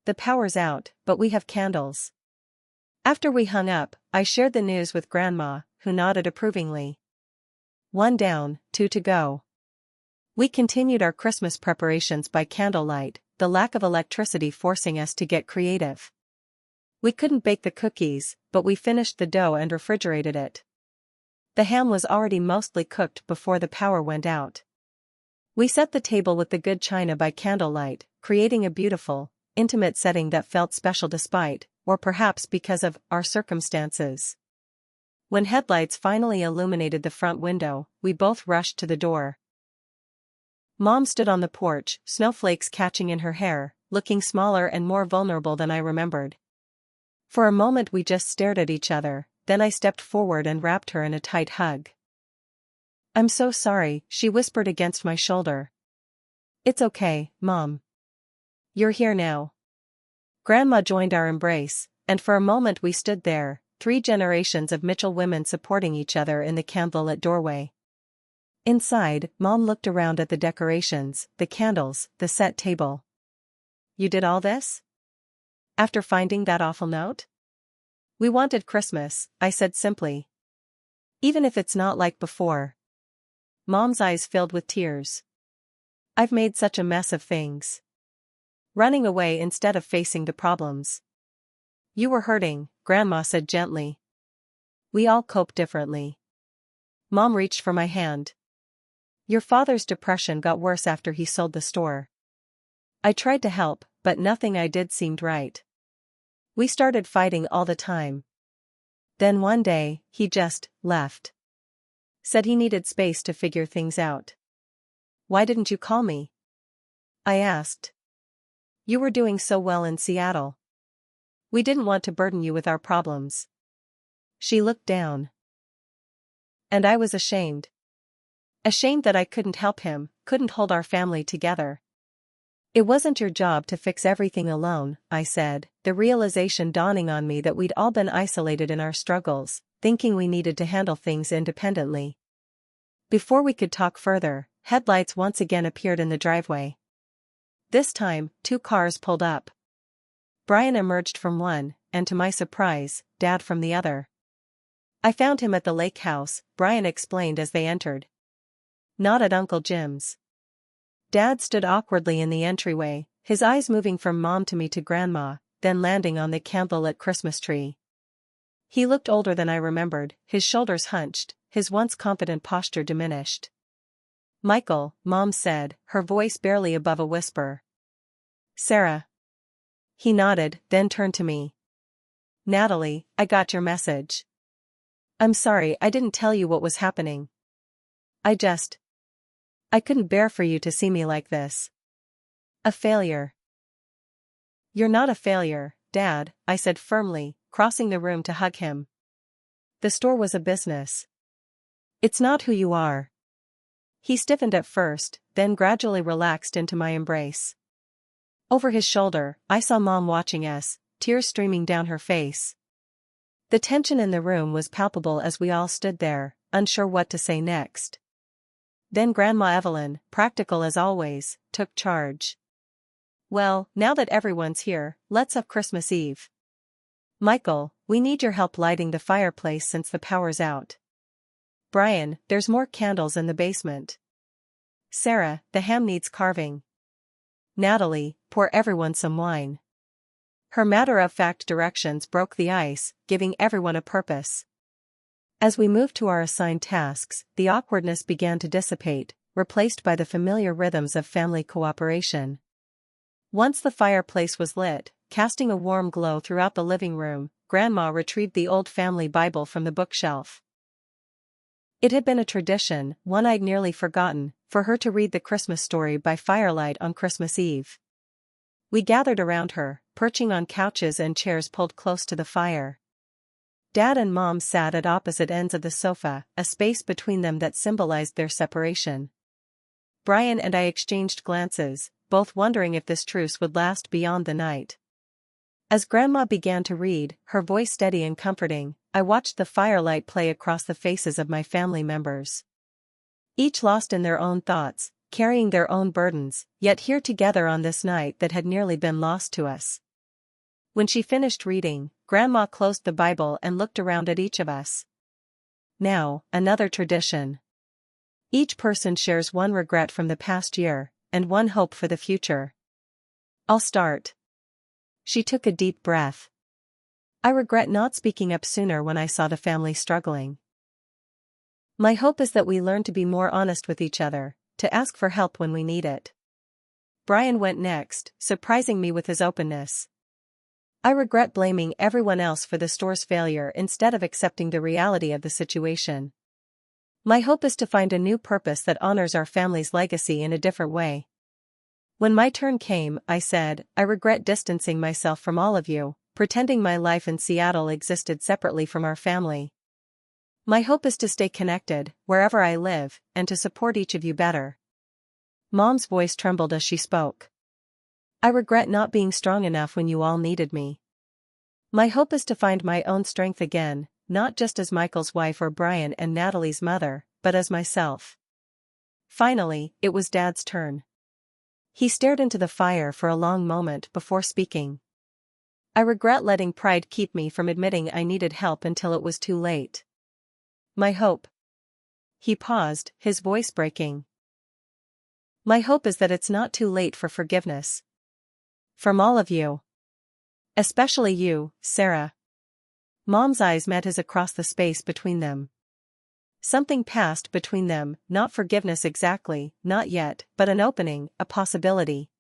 Speaker 1: The power's out, but we have candles. After we hung up, I shared the news with Grandma, who nodded approvingly. 1 down, 2 to go. We continued our Christmas preparations by candlelight, the lack of electricity forcing us to get creative. We couldn't bake the cookies, but we finished the dough and refrigerated it. The ham was already mostly cooked before the power went out. We set the table with the good china by candlelight, creating a beautiful, intimate setting that felt special despite, or perhaps because of, our circumstances. When headlights finally illuminated the front window, we both rushed to the door. Mom stood on the porch, snowflakes catching in her hair, looking smaller and more vulnerable than I remembered. For a moment we just stared at each other, then I stepped forward and wrapped her in a tight hug. I'm so sorry, she whispered against my shoulder. It's okay, Mom. You're here now. Grandma joined our embrace, and for a moment we stood there, 3 generations of Mitchell women supporting each other in the candlelit doorway. Inside, Mom looked around at the decorations, the candles, the set table. You did all this? After finding that awful note? We wanted Christmas, I said simply. Even if it's not like before. Mom's eyes filled with tears. I've made such a mess of things. Running away instead of facing the problems. You were hurting, Grandma said gently. We all cope differently. Mom reached for my hand. Your father's depression got worse after he sold the store. I tried to help, but nothing I did seemed right. We started fighting all the time. Then one day, he just left. Said he needed space to figure things out. Why didn't you call me? I asked. You were doing so well in Seattle. We didn't want to burden you with our problems. She looked down. And I was ashamed. Ashamed that I couldn't help him, couldn't hold our family together. It wasn't your job to fix everything alone, I said, the realization dawning on me that we'd all been isolated in our struggles, thinking we needed to handle things independently. Before we could talk further, headlights once again appeared in the driveway. This time, 2 cars pulled up. Brian emerged from one, and to my surprise, Dad from the other. I found him at the lake house, Brian explained as they entered. Not at Uncle Jim's. Dad stood awkwardly in the entryway, his eyes moving from Mom to me to Grandma, then landing on the candlelit Christmas tree. He looked older than I remembered, his shoulders hunched, his once confident posture diminished. Michael, Mom said, her voice barely above a whisper. Sarah. He nodded, then turned to me. Natalie, I got your message. I'm sorry I didn't tell you what was happening. I couldn't bear for you to see me like this. A failure. You're not a failure, Dad, I said firmly, crossing the room to hug him. The store was a business. It's not who you are. He stiffened at first, then gradually relaxed into my embrace. Over his shoulder, I saw Mom watching us, tears streaming down her face. The tension in the room was palpable as we all stood there, unsure what to say next. Then Grandma Evelyn, practical as always, took charge. Well, now that everyone's here, let's have Christmas Eve. Michael, we need your help lighting the fireplace since the power's out. Brian, there's more candles in the basement. Sarah, the ham needs carving. Natalie, pour everyone some wine. Her matter-of-fact directions broke the ice, giving everyone a purpose. As we moved to our assigned tasks, the awkwardness began to dissipate, replaced by the familiar rhythms of family cooperation. Once the fireplace was lit, casting a warm glow throughout the living room, Grandma retrieved the old family Bible from the bookshelf. It had been a tradition, one I'd nearly forgotten, for her to read the Christmas story by firelight on Christmas Eve. We gathered around her, perching on couches and chairs pulled close to the fire. Dad and Mom sat at opposite ends of the sofa, a space between them that symbolized their separation. Brian and I exchanged glances, both wondering if this truce would last beyond the night. As Grandma began to read, her voice steady and comforting, I watched the firelight play across the faces of my family members. Each lost in their own thoughts, carrying their own burdens, yet here together on this night that had nearly been lost to us. When she finished reading, Grandma closed the Bible and looked around at each of us. Now, another tradition. Each person shares one regret from the past year, and one hope for the future. I'll start. She took a deep breath. I regret not speaking up sooner when I saw the family struggling. My hope is that we learn to be more honest with each other, to ask for help when we need it. Brian went next, surprising me with his openness. I regret blaming everyone else for the store's failure instead of accepting the reality of the situation. My hope is to find a new purpose that honors our family's legacy in a different way. When my turn came, I said, I regret distancing myself from all of you, pretending my life in Seattle existed separately from our family. My hope is to stay connected, wherever I live, and to support each of you better. Mom's voice trembled as she spoke. I regret not being strong enough when you all needed me. My hope is to find my own strength again, not just as Michael's wife or Brian and Natalie's mother, but as myself. Finally, it was Dad's turn. He stared into the fire for a long moment before speaking. I regret letting pride keep me from admitting I needed help until it was too late. My hope. He paused, his voice breaking. My hope is that it's not too late for forgiveness. From all of you. Especially you, Sarah. Mom's eyes met his across the space between them. Something passed between them, not forgiveness exactly, not yet, but an opening, a possibility.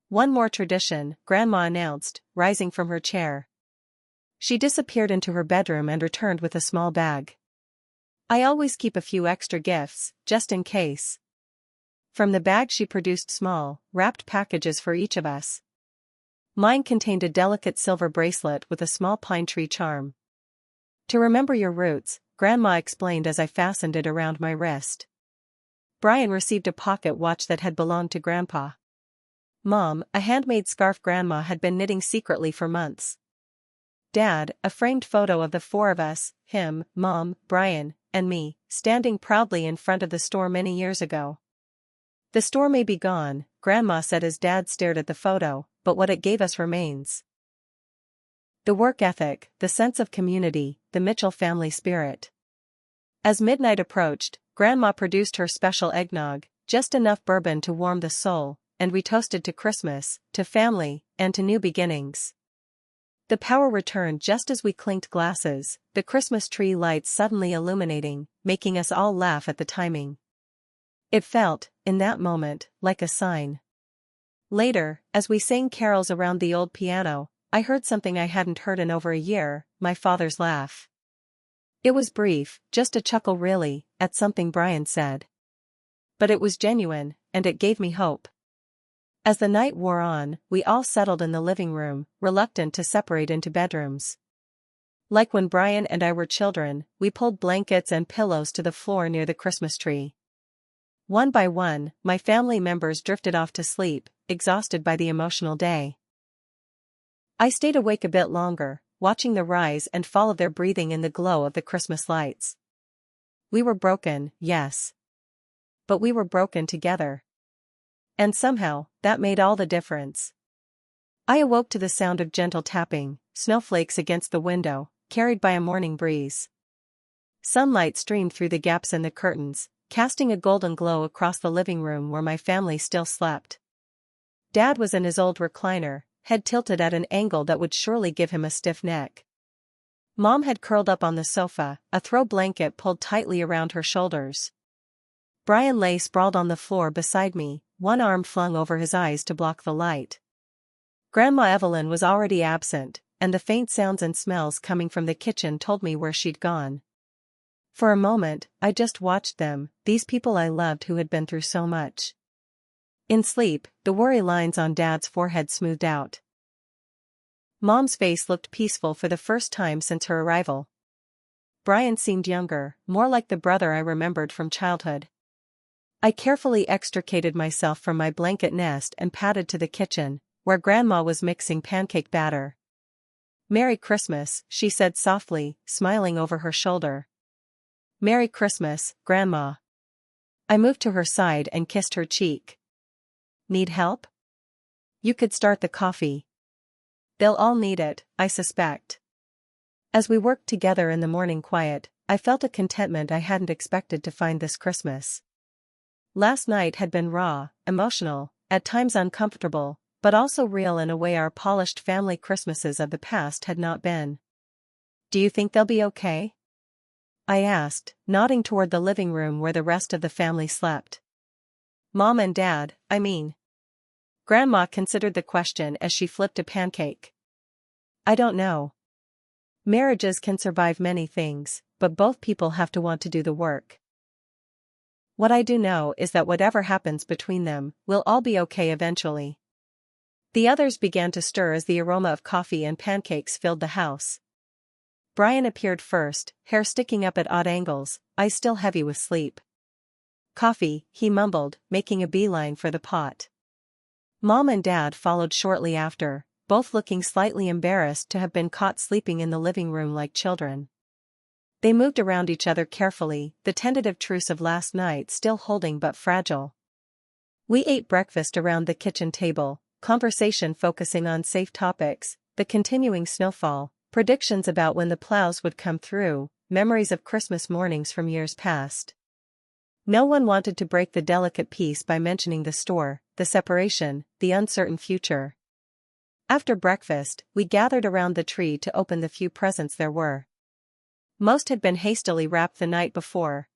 Speaker 1: One more tradition, Grandma announced, rising from her chair. She disappeared into her bedroom and returned with a small bag. I always keep a few extra gifts, just in case. From the bag she produced small, wrapped packages for each of us. Mine contained a delicate silver bracelet with a small pine tree charm. To remember your roots, Grandma explained as I fastened it around my wrist. Brian received a pocket watch that had belonged to Grandpa. Mom, a handmade scarf Grandma had been knitting secretly for months. Dad, a framed photo of the four of us, him, Mom, Brian, and me, standing proudly in front of the store many years ago. The store may be gone, Grandma said as Dad stared at the photo, but what it gave us remains. The work ethic, the sense of community, the Mitchell family spirit. As midnight approached, Grandma produced her special eggnog, just enough bourbon to warm the soul, and we toasted to Christmas, to family, and to new beginnings. The power returned just as we clinked glasses, the Christmas tree lights suddenly illuminating, making us all laugh at the timing. It felt, in that moment, like a sign. Later, as we sang carols around the old piano, I heard something I hadn't heard in over a year, my father's laugh. It was brief, just a chuckle really, at something Brian said. But it was genuine, and it gave me hope. As the night wore on, we all settled in the living room, reluctant to separate into bedrooms. Like when Brian and I were children, we pulled blankets and pillows to the floor near the Christmas tree. One by one, my family members drifted off to sleep, exhausted by the emotional day. I stayed awake a bit longer, watching the rise and fall of their breathing in the glow of the Christmas lights. We were broken, yes. But we were broken together. And somehow, that made all the difference. I awoke to the sound of gentle tapping, snowflakes against the window, carried by a morning breeze. Sunlight streamed through the gaps in the curtains, casting a golden glow across the living room where my family still slept. Dad was in his old recliner, head tilted at an angle that would surely give him a stiff neck. Mom had curled up on the sofa, a throw blanket pulled tightly around her shoulders. Brian lay sprawled on the floor beside me, one arm flung over his eyes to block the light. Grandma Evelyn was already absent, and the faint sounds and smells coming from the kitchen told me where she'd gone. For a moment, I just watched them, these people I loved who had been through so much. In sleep, the worry lines on Dad's forehead smoothed out. Mom's face looked peaceful for the first time since her arrival. Brian seemed younger, more like the brother I remembered from childhood. I carefully extricated myself from my blanket nest and padded to the kitchen, where Grandma was mixing pancake batter. "Merry Christmas," she said softly, smiling over her shoulder. "Merry Christmas, Grandma." I moved to her side and kissed her cheek. "Need help? You could start the coffee." "They'll all need it, I suspect." As we worked together in the morning quiet, I felt a contentment I hadn't expected to find this Christmas. Last night had been raw, emotional, at times uncomfortable, but also real in a way our polished family Christmases of the past had not been. "Do you think they'll be okay?" I asked, nodding toward the living room where the rest of the family slept. "Mom and Dad, I mean." Grandma considered the question as she flipped a pancake. "I don't know. Marriages can survive many things, but both people have to want to do the work. What I do know is that whatever happens between them, we'll all be okay eventually." The others began to stir as the aroma of coffee and pancakes filled the house. Brian appeared first, hair sticking up at odd angles, eyes still heavy with sleep. "Coffee," he mumbled, making a beeline for the pot. Mom and Dad followed shortly after, both looking slightly embarrassed to have been caught sleeping in the living room like children. They moved around each other carefully, the tentative truce of last night still holding but fragile. We ate breakfast around the kitchen table, conversation focusing on safe topics, the continuing snowfall, predictions about when the plows would come through, memories of Christmas mornings from years past. No one wanted to break the delicate peace by mentioning the store, the separation, the uncertain future. After breakfast, we gathered around the tree to open the few presents there were. Most had been hastily wrapped the night before.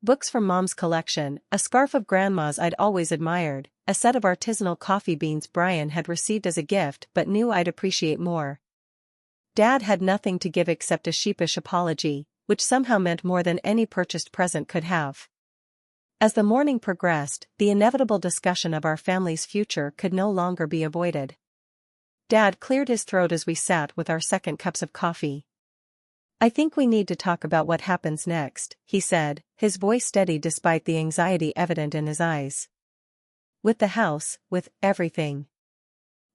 Speaker 1: Books from Mom's collection, a scarf of Grandma's I'd always admired, a set of artisanal coffee beans Brian had received as a gift but knew I'd appreciate more. Dad had nothing to give except a sheepish apology, which somehow meant more than any purchased present could have. As the morning progressed, the inevitable discussion of our family's future could no longer be avoided. Dad cleared his throat as we sat with our second cups of coffee. "I think we need to talk about what happens next," he said, his voice steady despite the anxiety evident in his eyes. "With the house, with everything."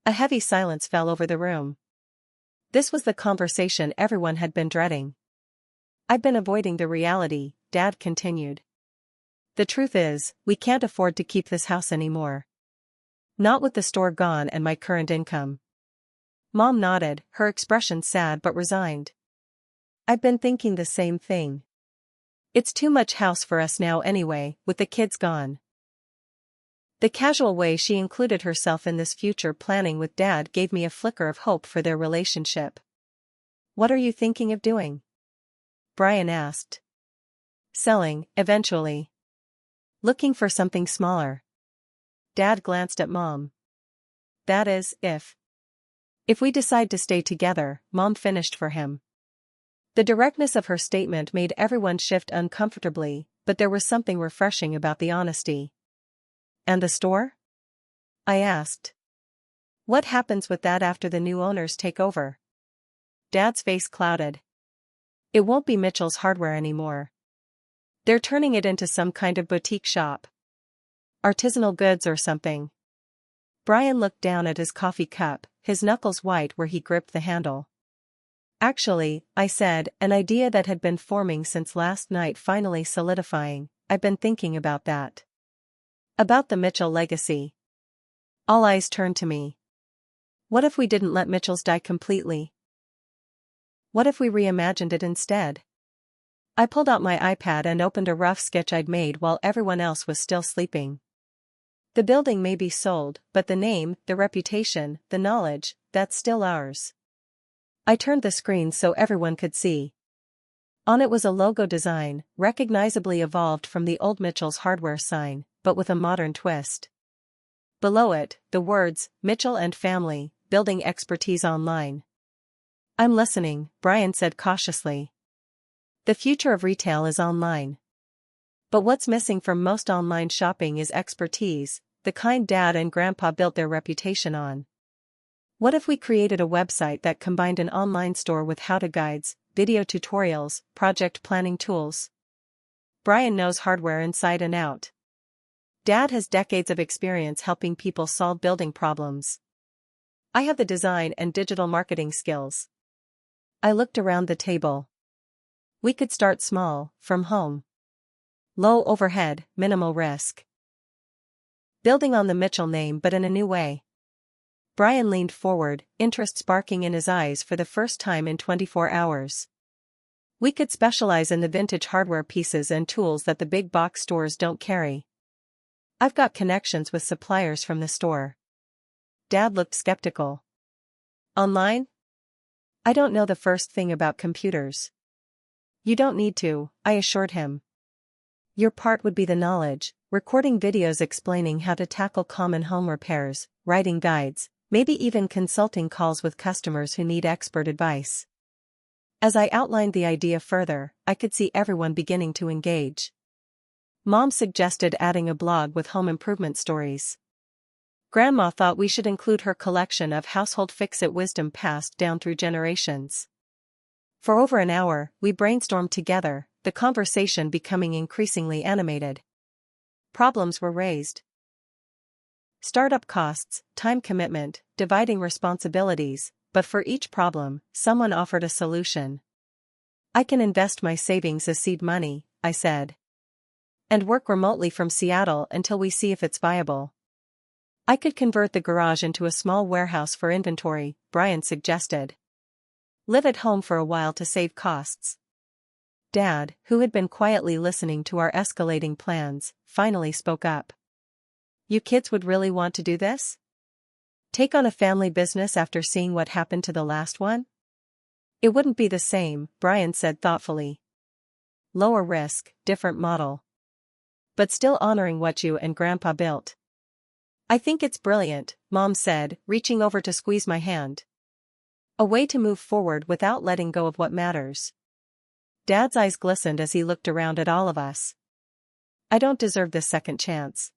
Speaker 1: A heavy silence fell over the room. This was the conversation everyone had been dreading. "I've been avoiding the reality," Dad continued. "The truth is, we can't afford to keep this house anymore. Not with the store gone and my current income." Mom nodded, her expression sad but resigned. "I've been thinking the same thing. It's too much house for us now anyway, with the kids gone." The casual way she included herself in this future planning with Dad gave me a flicker of hope for their relationship. "What are you thinking of doing?" Brian asked. "Selling, eventually. Looking for something smaller." Dad glanced at Mom. "That is, if we decide to stay together," Mom finished for him. The directness of her statement made everyone shift uncomfortably, but there was something refreshing about the honesty. "And the store?" I asked. "What happens with that after the new owners take over?" Dad's face clouded. "It won't be Mitchell's Hardware anymore. They're turning it into some kind of boutique shop. Artisanal goods or something." Brian looked down at his coffee cup, his knuckles white where he gripped the handle. "Actually," I said, an idea that had been forming since last night finally solidifying, "I've been thinking about that. About the Mitchell legacy." All eyes turned to me. What if we didn't let Mitchell's die completely? What if we reimagined it instead? I pulled out my iPad and opened a rough sketch I'd made while everyone else was still sleeping. The building may be sold, but the name, the reputation, the knowledge, that's still ours. I turned the screen so everyone could see. On it was a logo design, recognizably evolved from the old Mitchell's hardware sign, but with a modern twist. Below it, the words, Mitchell and Family, Building Expertise Online. I'm listening, Brian said cautiously. The future of retail is online. But what's missing from most online shopping is expertise, the kind Dad and Grandpa built their reputation on. What if we created a website that combined an online store with how-to guides, video tutorials, project planning tools? Brian knows hardware inside and out. Dad has decades of experience helping people solve building problems. I have the design and digital marketing skills. I looked around the table. We could start small, from home. Low overhead, minimal risk. Building on the Mitchell name but in a new way. Brian leaned forward, interest sparking in his eyes for the first time in 24 hours. We could specialize in the vintage hardware pieces and tools that the big box stores don't carry. I've got connections with suppliers from the store. Dad looked skeptical. Online? I don't know the first thing about computers. You don't need to, I assured him. Your part would be the knowledge, recording videos explaining how to tackle common home repairs, writing guides, maybe even consulting calls with customers who need expert advice. As I outlined the idea further, I could see everyone beginning to engage. Mom suggested adding a blog with home improvement stories. Grandma thought we should include her collection of household fix-it wisdom passed down through generations. For over an hour, we brainstormed together, the conversation becoming increasingly animated. Problems were raised. Startup costs, time commitment, dividing responsibilities, but for each problem, someone offered a solution. I can invest my savings as seed money, I said. And work remotely from Seattle until we see if it's viable. I could convert the garage into a small warehouse for inventory, Brian suggested. Live at home for a while to save costs. Dad, who had been quietly listening to our escalating plans, finally spoke up. You kids would really want to do this? Take on a family business after seeing what happened to the last one? It wouldn't be the same, Brian said thoughtfully. Lower risk, different model. But still honoring what you and Grandpa built. I think it's brilliant, Mom said, reaching over to squeeze my hand. A way to move forward without letting go of what matters. Dad's eyes glistened as he looked around at all of us. I don't deserve this second chance.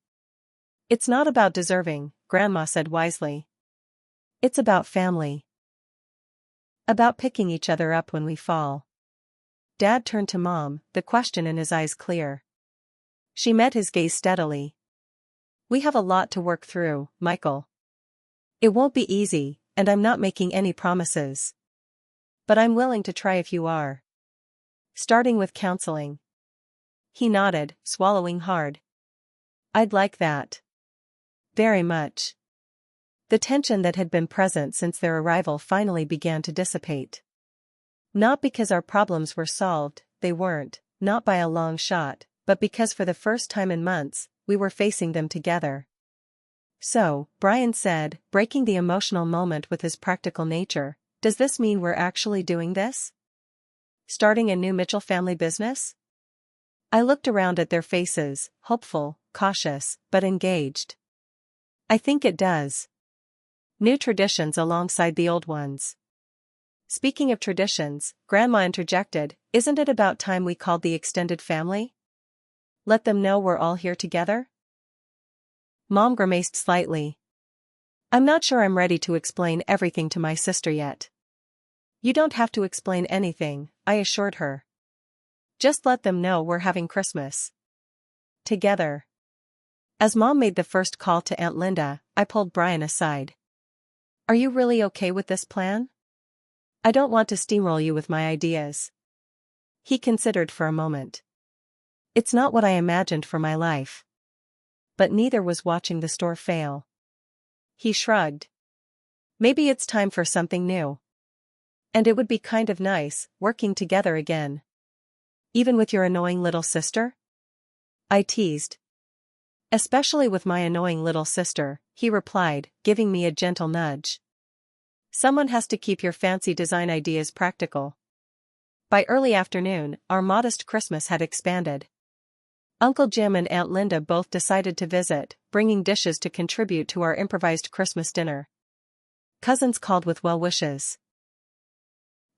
Speaker 1: It's not about deserving, Grandma said wisely. It's about family. About picking each other up when we fall. Dad turned to Mom, the question in his eyes clear. She met his gaze steadily. We have a lot to work through, Michael. It won't be easy, and I'm not making any promises. But I'm willing to try if you are. Starting with counseling. He nodded, swallowing hard. I'd like that. Very much. The tension that had been present since their arrival finally began to dissipate. Not because our problems were solved, they weren't, not by a long shot, but because for the first time in months, we were facing them together. So, Brian said, breaking the emotional moment with his practical nature, does this mean we're actually doing this? Starting a new Mitchell family business? I looked around at their faces, hopeful, cautious, but engaged. I think it does. New traditions alongside the old ones. Speaking of traditions, Grandma interjected, isn't it about time we called the extended family? Let them know we're all here together? Mom grimaced slightly. I'm not sure I'm ready to explain everything to my sister yet. You don't have to explain anything, I assured her. Just let them know we're having Christmas together. As Mom made the first call to Aunt Linda, I pulled Brian aside. Are you really okay with this plan? I don't want to steamroll you with my ideas. He considered for a moment. It's not what I imagined for my life. But neither was watching the store fail. He shrugged. Maybe it's time for something new. And it would be kind of nice, working together again. Even with your annoying little sister? I teased. Especially with my annoying little sister, he replied, giving me a gentle nudge. Someone has to keep your fancy design ideas practical. By early afternoon, our modest Christmas had expanded. Uncle Jim and Aunt Linda both decided to visit, bringing dishes to contribute to our improvised Christmas dinner. Cousins called with well wishes.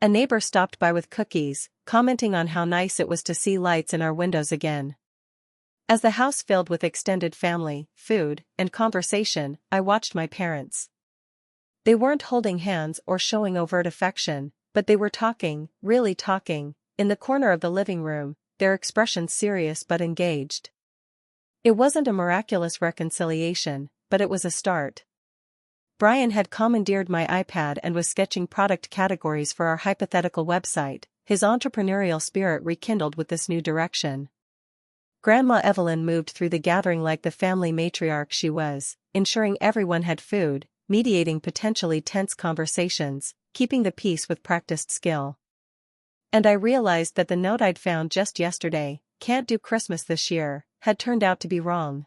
Speaker 1: A neighbor stopped by with cookies, commenting on how nice it was to see lights in our windows again. As the house filled with extended family, food, and conversation, I watched my parents. They weren't holding hands or showing overt affection, but they were talking, really talking, in the corner of the living room, their expressions serious but engaged. It wasn't a miraculous reconciliation, but it was a start. Brian had commandeered my iPad and was sketching product categories for our hypothetical website, his entrepreneurial spirit rekindled with this new direction. Grandma Evelyn moved through the gathering like the family matriarch she was, ensuring everyone had food, mediating potentially tense conversations, keeping the peace with practiced skill. And I realized that the note I'd found just yesterday, "Can't do Christmas this year," had turned out to be wrong.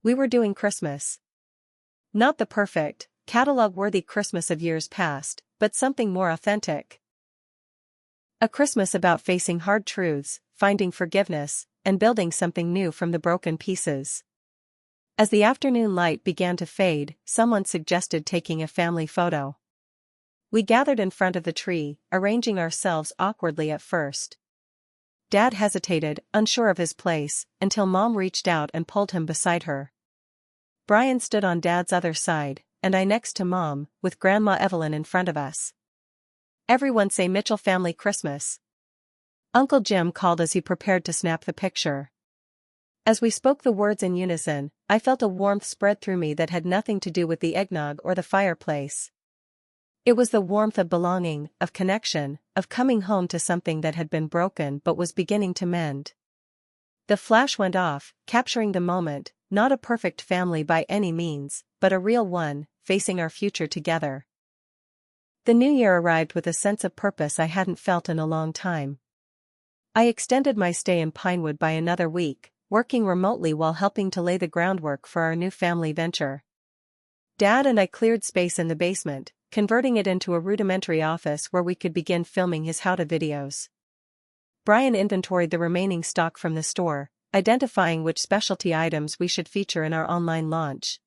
Speaker 1: We were doing Christmas. Not the perfect, catalog-worthy Christmas of years past, but something more authentic. A Christmas about facing hard truths, finding forgiveness, and building something new from the broken pieces. As the afternoon light began to fade, someone suggested taking a family photo. We gathered in front of the tree, arranging ourselves awkwardly at first. Dad hesitated, unsure of his place, until Mom reached out and pulled him beside her. Brian stood on Dad's other side, and I next to Mom, with Grandma Evelyn in front of us. "Everyone say Mitchell family Christmas," Uncle Jim called as he prepared to snap the picture. As we spoke the words in unison, I felt a warmth spread through me that had nothing to do with the eggnog or the fireplace. It was the warmth of belonging, of connection, of coming home to something that had been broken but was beginning to mend. The flash went off, capturing the moment, not a perfect family by any means, but a real one, facing our future together. The new year arrived with a sense of purpose I hadn't felt in a long time. I extended my stay in Pinewood by another week, working remotely while helping to lay the groundwork for our new family venture. Dad and I cleared space in the basement, converting it into a rudimentary office where we could begin filming his how-to videos. Brian inventoried the remaining stock from the store, identifying which specialty items we should feature in our online launch.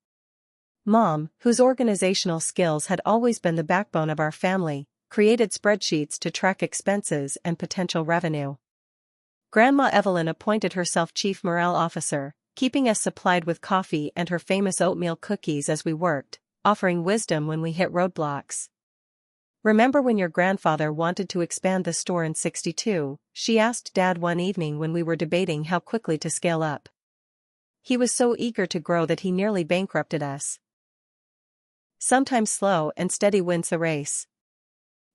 Speaker 1: Mom, whose organizational skills had always been the backbone of our family, created spreadsheets to track expenses and potential revenue. Grandma Evelyn appointed herself Chief Morale Officer, keeping us supplied with coffee and her famous oatmeal cookies as we worked, offering wisdom when we hit roadblocks. "Remember when your grandfather wanted to expand the store in '62, she asked Dad one evening when we were debating how quickly to scale up. "He was so eager to grow that he nearly bankrupted us." Sometimes slow and steady wins the race.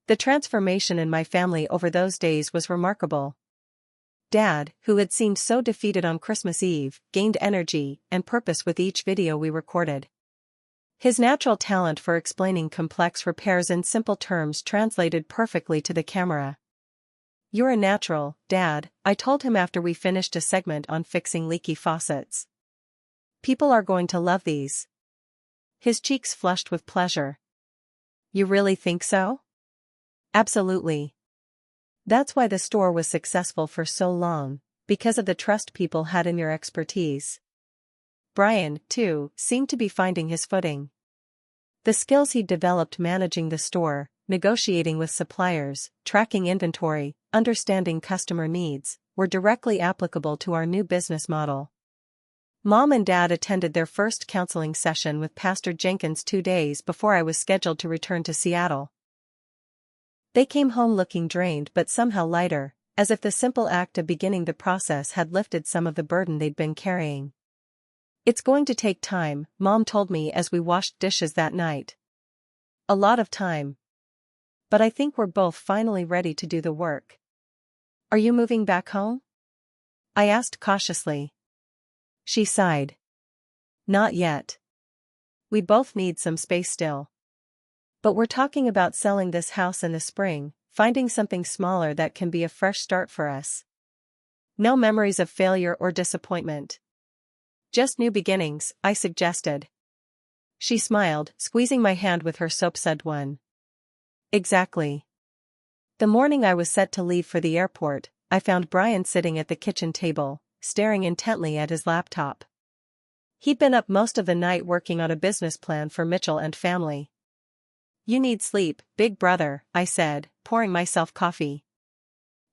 Speaker 1: The transformation in my family over those days was remarkable. Dad, who had seemed so defeated on Christmas Eve, gained energy and purpose with each video we recorded. His natural talent for explaining complex repairs in simple terms translated perfectly to the camera. "You're a natural, Dad," I told him after we finished a segment on fixing leaky faucets. "People are going to love these." His cheeks flushed with pleasure. "You really think so?" "Absolutely. That's why the store was successful for so long, because of the trust people had in your expertise." Brian, too, seemed to be finding his footing. The skills he'd developed managing the store, negotiating with suppliers, tracking inventory, understanding customer needs, were directly applicable to our new business model. Mom and Dad attended their first counseling session with Pastor Jenkins 2 days before I was scheduled to return to Seattle. They came home looking drained but somehow lighter, as if the simple act of beginning the process had lifted some of the burden they'd been carrying. "It's going to take time," Mom told me as we washed dishes that night. "A lot of time. But I think we're both finally ready to do the work." "Are you moving back home?" I asked cautiously. She sighed. "Not yet. We both need some space still." But we're talking about selling this house in the spring, finding something smaller that can be a fresh start for us. No memories of failure or disappointment. Just new beginnings, I suggested. She smiled, squeezing my hand with her soap-sudsed one. Exactly. The morning I was set to leave for the airport, I found Brian sitting at the kitchen table, staring intently at his laptop. He'd been up most of the night working on a business plan for Mitchell and family. You need sleep, big brother, I said, pouring myself coffee.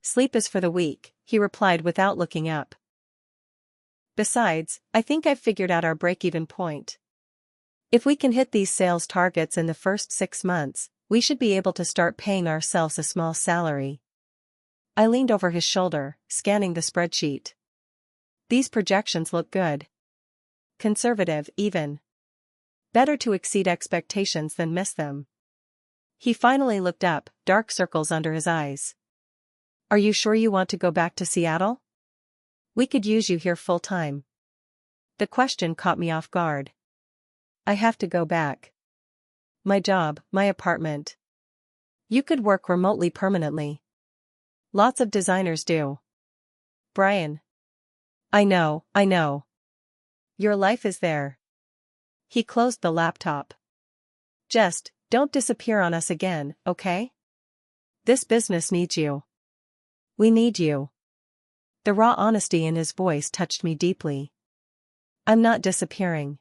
Speaker 1: Sleep is for the weak, he replied without looking up. Besides, I think I've figured out our break-even point. If we can hit these sales targets in the first 6 months, we should be able to start paying ourselves a small salary. I leaned over his shoulder, scanning the spreadsheet. These projections look good. Conservative, even. Better to exceed expectations than miss them. He finally looked up, dark circles under his eyes. Are you sure you want to go back to Seattle? We could use you here full-time. The question caught me off guard. I have to go back. My job, my apartment. You could work remotely permanently. Lots of designers do. Brian. I know. Your life is there. He closed the laptop. Just, don't disappear on us again, okay? This business needs you. We need you. The raw honesty in his voice touched me deeply. I'm not disappearing.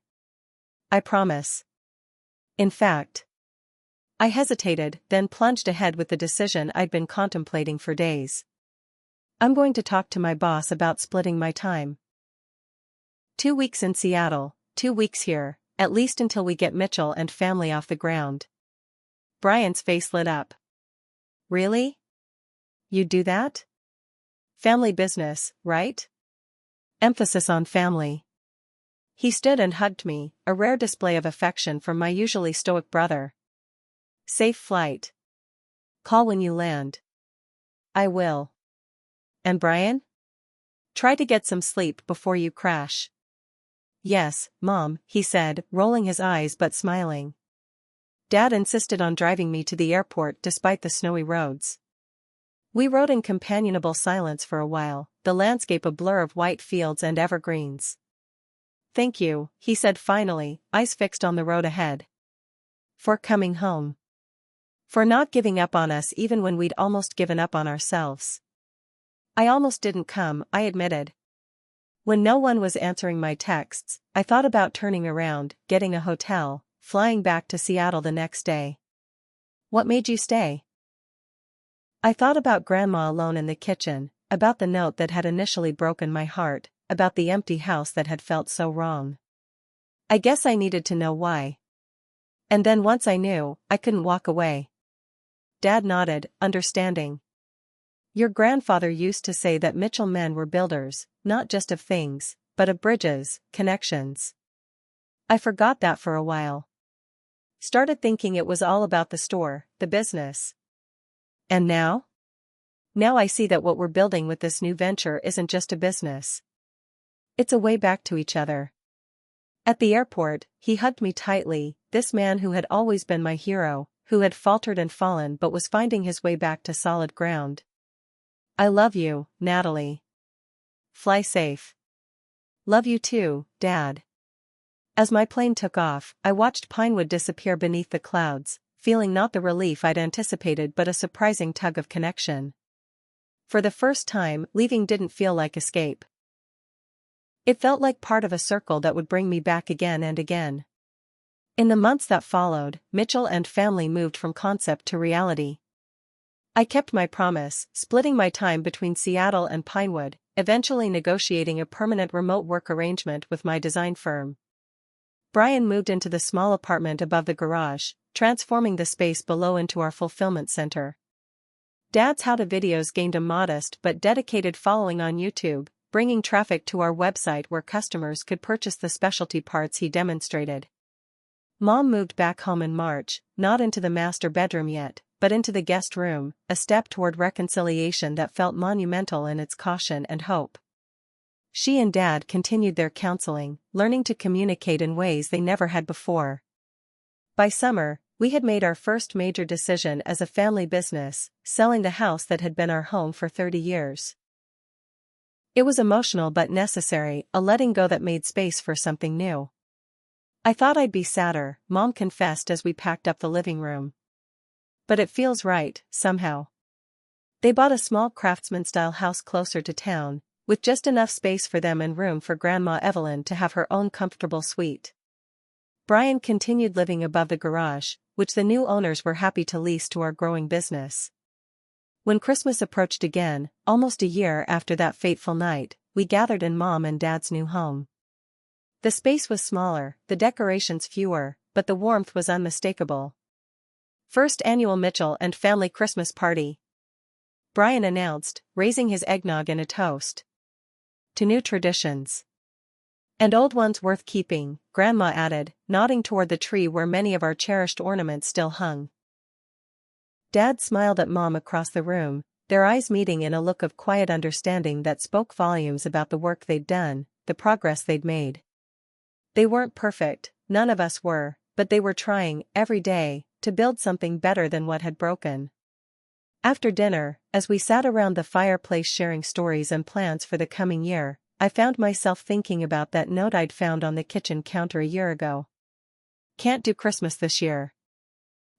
Speaker 1: I promise. In fact. I hesitated, then plunged ahead with the decision I'd been contemplating for days. I'm going to talk to my boss about splitting my time. 2 weeks in Seattle, 2 weeks here, at least until we get Mitchell and family off the ground. Brian's face lit up. Really? You'd do that? Family business, right? Emphasis on family. He stood and hugged me, a rare display of affection from my usually stoic brother. Safe flight. Call when you land. I will. And Brian? Try to get some sleep before you crash. Yes, Mom, he said, rolling his eyes but smiling. Dad insisted on driving me to the airport despite the snowy roads. We rode in companionable silence for a while, the landscape a blur of white fields and evergreens. Thank you, he said finally, eyes fixed on the road ahead. For coming home. For not giving up on us even when we'd almost given up on ourselves. I almost didn't come, I admitted. When no one was answering my texts, I thought about turning around, getting a hotel, flying back to Seattle the next day. What made you stay? I thought about Grandma alone in the kitchen, about the note that had initially broken my heart, about the empty house that had felt so wrong. I guess I needed to know why. And then once I knew, I couldn't walk away. Dad nodded, understanding. Your grandfather used to say that Mitchell men were builders, not just of things, but of bridges, connections. I forgot that for a while. Started thinking it was all about the store, the business. And now? Now I see that what we're building with this new venture isn't just a business. It's a way back to each other. At the airport, he hugged me tightly, this man who had always been my hero, who had faltered and fallen but was finding his way back to solid ground. I love you, Natalie. Fly safe. Love you too, Dad. As my plane took off, I watched Pinewood disappear beneath the clouds, feeling not the relief I'd anticipated but a surprising tug of connection. For the first time, leaving didn't feel like escape. It felt like part of a circle that would bring me back again and again. In the months that followed, Mitchell and family moved from concept to reality. I kept my promise, splitting my time between Seattle and Pinewood, eventually negotiating a permanent remote work arrangement with my design firm. Brian moved into the small apartment above the garage, transforming the space below into our fulfillment center. Dad's how-to videos gained a modest but dedicated following on YouTube, bringing traffic to our website where customers could purchase the specialty parts he demonstrated. Mom moved back home in March, not into the master bedroom yet, but into the guest room, a step toward reconciliation that felt monumental in its caution and hope. She and Dad continued their counseling, learning to communicate in ways they never had before. By summer, We had made our first major decision as a family business, selling the house that had been our home for 30 years. It was emotional but necessary, a letting go that made space for something new. I thought I'd be sadder, Mom confessed as we packed up the living room. But it feels right, somehow. They bought a small craftsman-style house closer to town, with just enough space for them and room for Grandma Evelyn to have her own comfortable suite. Brian continued living above the garage, which the new owners were happy to lease to our growing business. When Christmas approached again, almost a year after that fateful night, we gathered in Mom and Dad's new home. The space was smaller, the decorations fewer, but the warmth was unmistakable. First annual Mitchell and family Christmas party, Brian announced, raising his eggnog in a toast. To new traditions. And old ones worth keeping, Grandma added, nodding toward the tree where many of our cherished ornaments still hung. Dad smiled at Mom across the room, their eyes meeting in a look of quiet understanding that spoke volumes about the work they'd done, the progress they'd made. They weren't perfect, none of us were, but they were trying, every day, to build something better than what had broken. After dinner, as we sat around the fireplace sharing stories and plans for the coming year, I found myself thinking about that note I'd found on the kitchen counter a year ago. Can't do Christmas this year.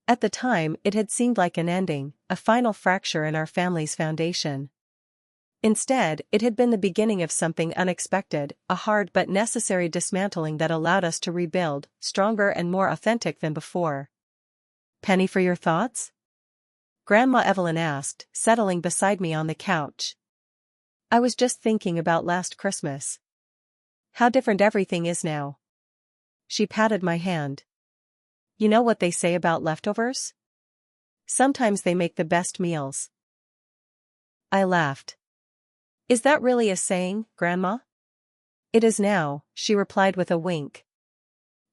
Speaker 1: At the time, it had seemed like an ending, a final fracture in our family's foundation. Instead, it had been the beginning of something unexpected, a hard but necessary dismantling that allowed us to rebuild, stronger and more authentic than before. Penny for your thoughts? Grandma Evelyn asked, settling beside me on the couch. I was just thinking about last Christmas. How different everything is now. She patted my hand. You know what they say about leftovers? Sometimes they make the best meals. I laughed. Is that really a saying, Grandma? It is now, she replied with a wink.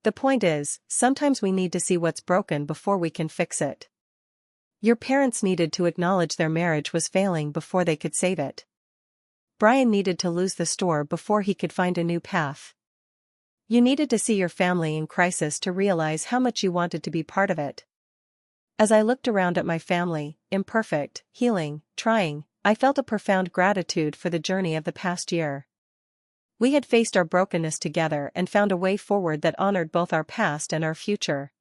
Speaker 1: The point is, sometimes we need to see what's broken before we can fix it. Your parents needed to acknowledge their marriage was failing before they could save it. Brian needed to lose the store before he could find a new path. You needed to see your family in crisis to realize how much you wanted to be part of it. As I looked around at my family, imperfect, healing, trying, I felt a profound gratitude for the journey of the past year. We had faced our brokenness together and found a way forward that honored both our past and our future.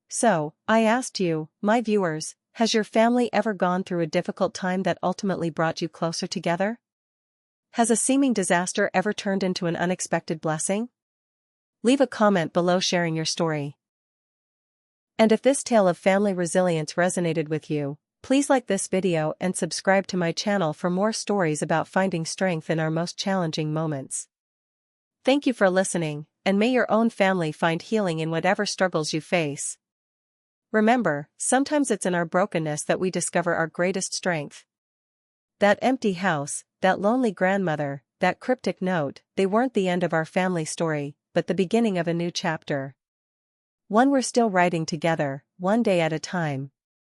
Speaker 1: So, I asked you, my viewers, has your family ever gone through a difficult time that ultimately brought you closer together? Has a seeming disaster ever turned into an unexpected blessing? Leave a comment below sharing your story. And if this tale of family resilience resonated with you, please like this video and subscribe to my channel for more stories about finding strength in our most challenging moments. Thank you for listening, and may your own family find healing in whatever struggles you face. Remember, sometimes it's in our brokenness that we discover our greatest strength. That empty house, that lonely grandmother, that cryptic note, they weren't the end of our family story, but the beginning of a new chapter. One we're still writing together, one day at a time.